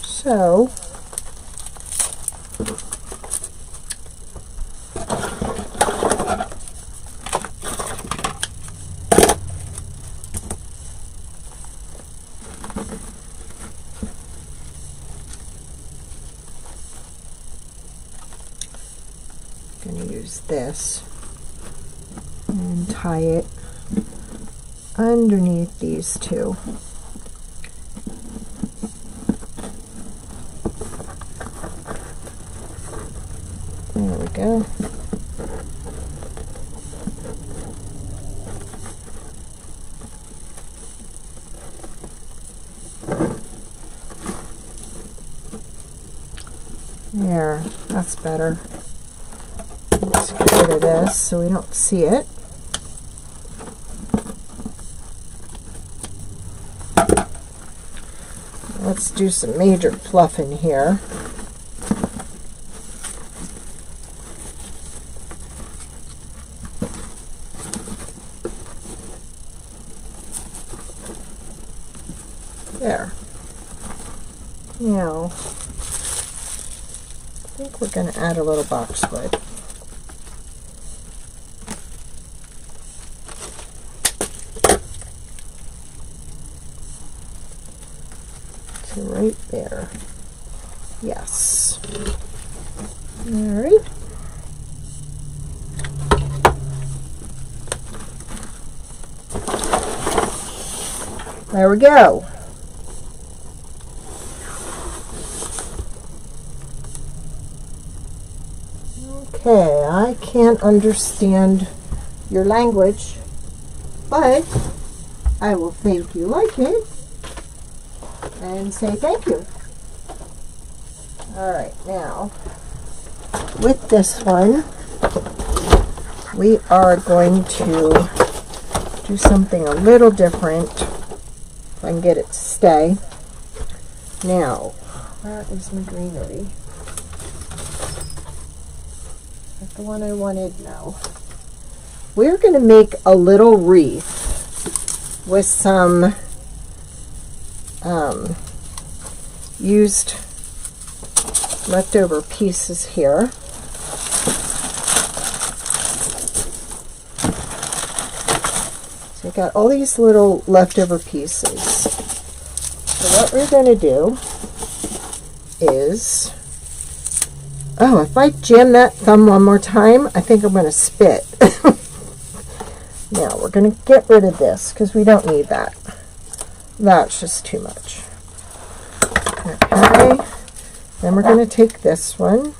So I'm going to use this and tie it underneath these two. There we go. There, that's better. Let's get rid of this so we don't see it. Let's do some major fluffing here. There. Now, I think we're going to add a little boxwood. So right there. Yes. All right. There we go. Okay, I can't understand your language, but I will think you like it and say thank you. All right, now with this one, we are going to do something a little different. If I can get it to stay. Now, where is my greenery? That's the one I wanted. No. We're going to make a little wreath with some used leftover pieces here. So I got all these little leftover pieces. So what we're going to do is, oh, if I jam that thumb one more time, I think I'm going to spit. Now we're going to get rid of this because we don't need that. That's just too much. Okay. Then we're going to take this one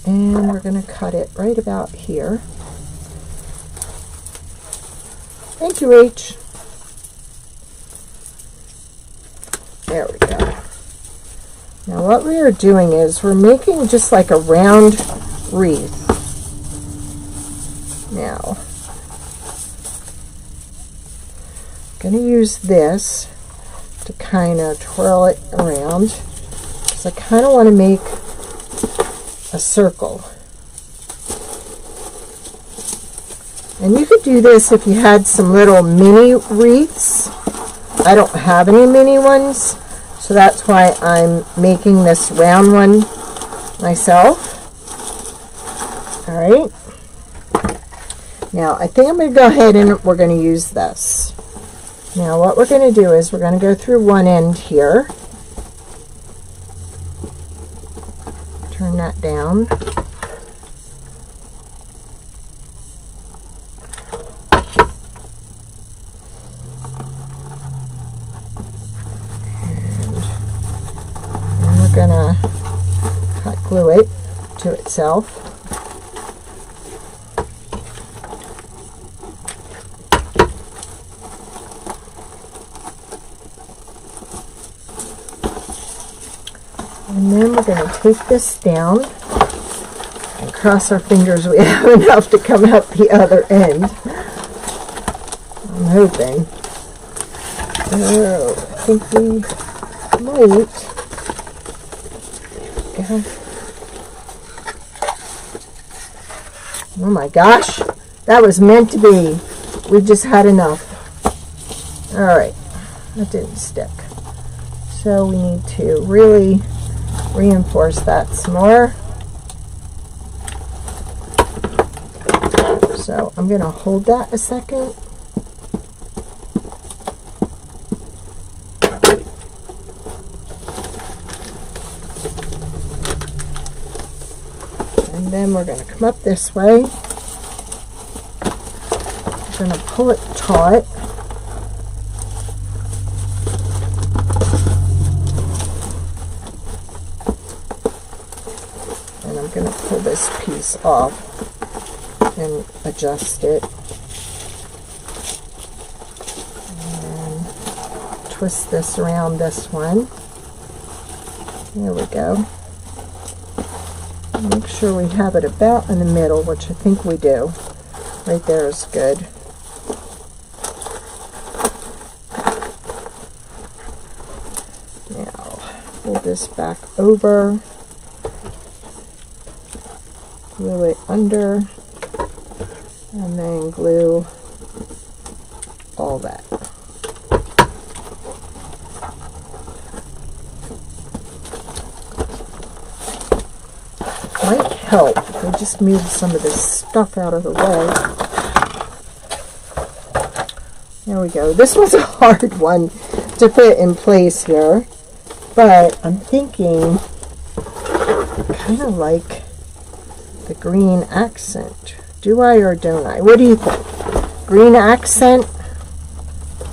and we're going to cut it right about here. Thank you, H. There we go. Now what we are doing is we're making just like a round wreath. Now, I'm going to use this to kind of twirl it around, because I kind of want to make a circle. And you could do this if you had some little mini wreaths. I don't have any mini ones, so that's why I'm making this round one myself. Alright. Now, I think I'm going to go ahead and we're going to use this. Now, what we're going to do is we're going to go through one end here. Turn that down. And we're going to hot glue it to itself. And then we're going to take this down and cross our fingers we have enough to come out the other end. I'm hoping. Oh, I think we might. There we go. Oh my gosh, that was meant to be. We just had enough. Alright, that didn't stick. So we need to really reinforce that some more. So I'm going to hold that a second. And then we're going to come up this way. We're going to pull it taut. I'm going to pull this piece off and adjust it, and twist this around this one. There we go. Make sure we have it about in the middle, which I think we do. Right there is good. Now pull this back over. Glue it under, and then glue all that. Might help if we just move some of this stuff out of the way. There we go. This was a hard one to put in place here, but I'm thinking kind of like the green accent. Do I or don't I? What do you think? Green accent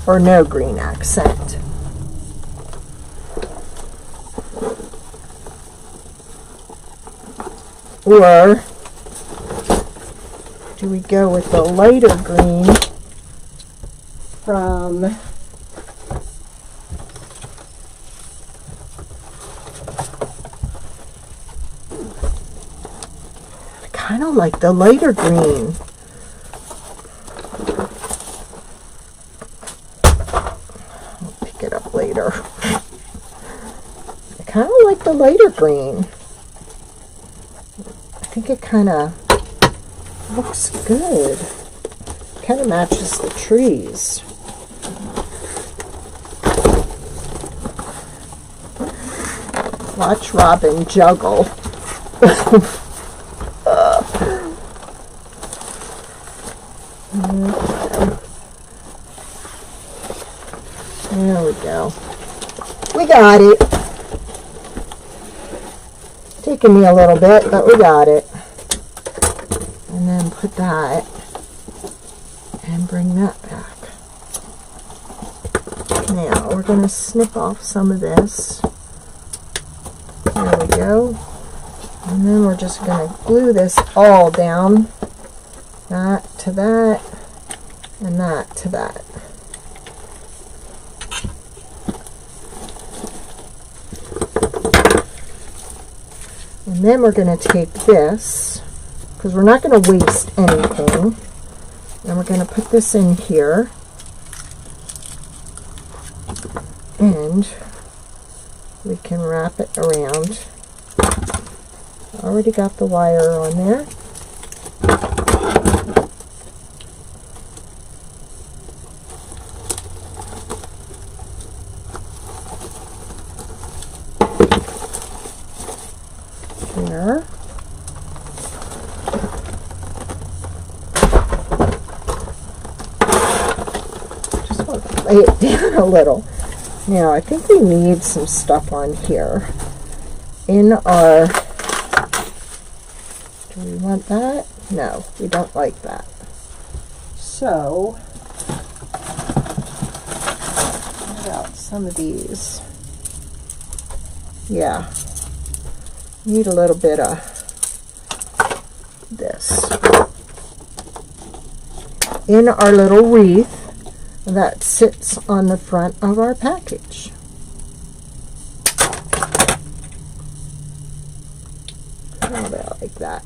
or no green accent? Or do we go with the lighter green from kind of like the lighter green. I'll pick it up later. I kind of like the lighter green. I think it kind of looks good. Kind of matches the trees. Watch Robin juggle. There we go. We got it. Taking me a little bit, but we got it. And then put that and bring that back. Now we're going to snip off some of this. There we go. And then we're just going to glue this all down. That to that and that to that. And then we're going to take this, because we're not going to waste anything, and we're going to put this in here. And we can wrap it around. Already got the wire on there. There. Just want to lay it down a little. Now I think we need some stuff on here in our, do we want that? No, we don't like that. So, what about some of these? Yeah, need a little bit of this in our little wreath that sits on the front of our package. How about like that?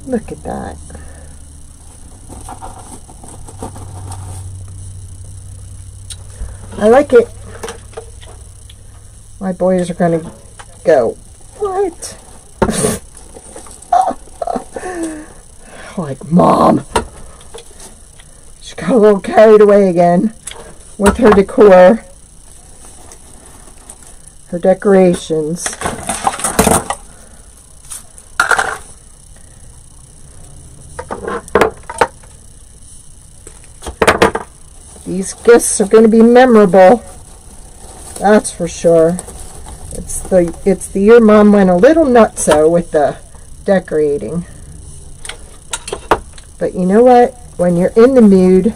Look at that. I like it. My boys are going to go, what? Like, Mom. She got a little carried away again with her decor, her decorations. These gifts are going to be memorable. That's for sure. It's the year Mom went a little nutso with the decorating. But you know what? When you're in the mood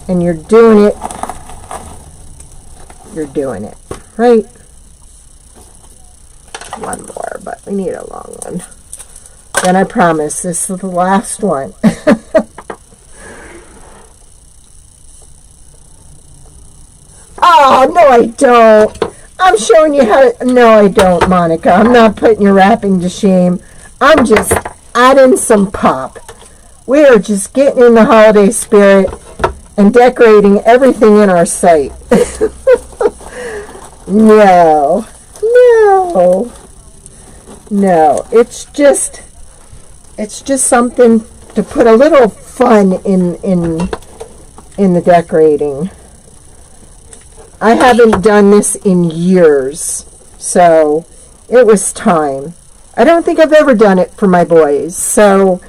and you're doing it, right? One more, but we need a long one. Then I promise this is the last one. Oh, no I don't. I'm showing you how to... No, I don't, Monica. I'm not putting your wrapping to shame. I'm just adding some pop. We are just getting in the holiday spirit and decorating everything in our sight. No. It's just something to put a little fun in the decorating. I haven't done this in years, so it was time. I don't think I've ever done it for my boys, so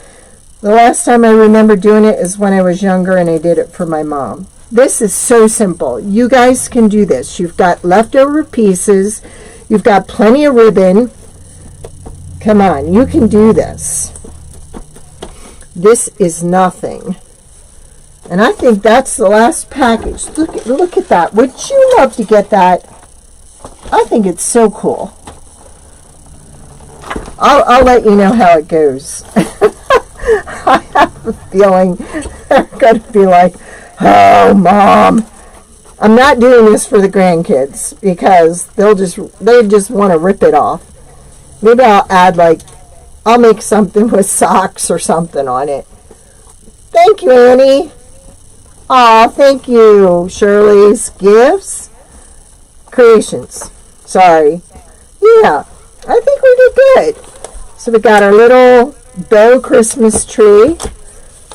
the last time I remember doing it is when I was younger and I did it for my mom. This is so simple. You guys can do this. You've got leftover pieces. You've got plenty of ribbon. Come on, you can do this. This is nothing. And I think that's the last package. Look at that. Would you love to get that? I think it's so cool. I'll let you know how it goes. I have a feeling they're going to be like, oh, Mom. I'm not doing this for the grandkids because they just want to rip it off. Maybe I'll make something with socks or something on it. Thank you, Annie. Aw, thank you, Shirley's Gifts Creations. Sorry. Yeah, I think we did good. So we got our little bow Christmas tree.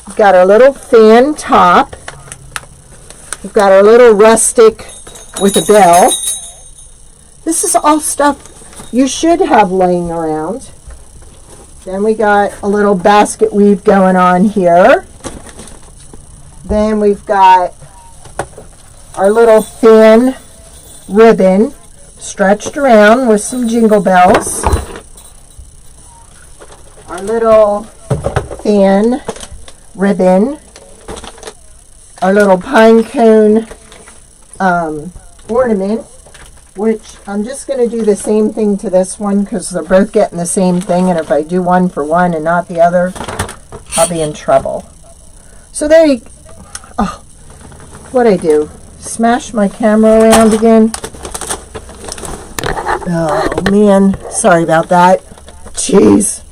We've got our little fan top. We've got our little rustic with a bell. This is all stuff you should have laying around. Then we got a little basket weave going on here. Then we've got our little thin ribbon stretched around with some jingle bells. Our little thin ribbon. Our little pine cone ornament, which I'm just going to do the same thing to this one because they're both getting the same thing, and if I do one for one and not the other, I'll be in trouble. So there you go. Oh, what'd I do? Smash my camera around again? Oh, man. Sorry about that. Jeez.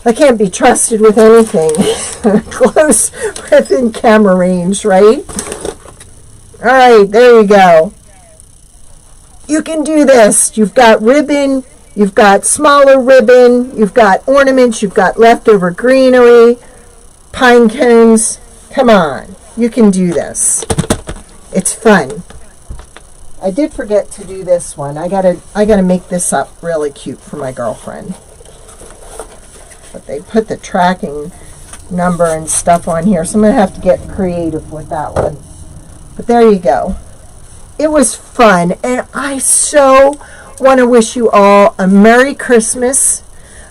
I can't be trusted with anything close within camera range, right? All right, there you go. You can do this. You've got ribbon, you've got smaller ribbon, you've got ornaments, you've got leftover greenery, pine cones. Come on, you can do this. It's fun. I did forget to do this one. I gotta make this up really cute for my girlfriend. But they put the tracking number and stuff on here, so I'm gonna have to get creative with that one. But there you go. It was fun, and I so want to wish you all a Merry Christmas.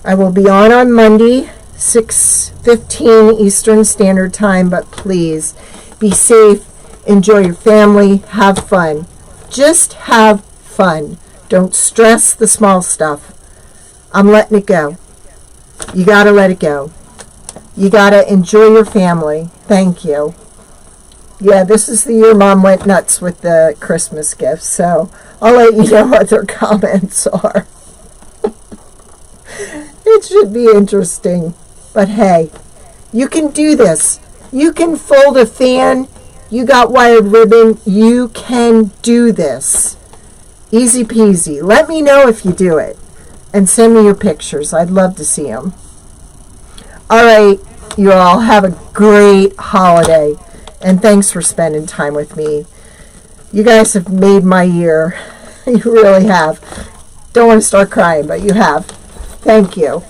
I will be on Monday, 6:15 Eastern Standard Time, but please be safe, enjoy your family, have fun. Just have fun. Don't stress the small stuff. I'm letting it go. You got to let it go. You got to enjoy your family. Thank you. Yeah, this is the year Mom went nuts with the Christmas gifts, so I'll let you know what their comments are. It should be interesting. But hey, you can do this. You can fold a fan. You got wired ribbon. You can do this. Easy peasy. Let me know if you do it. And send me your pictures. I'd love to see them. All right, you all have a great holiday. And thanks for spending time with me. You guys have made my year. You really have. Don't want to start crying, but you have. Thank you.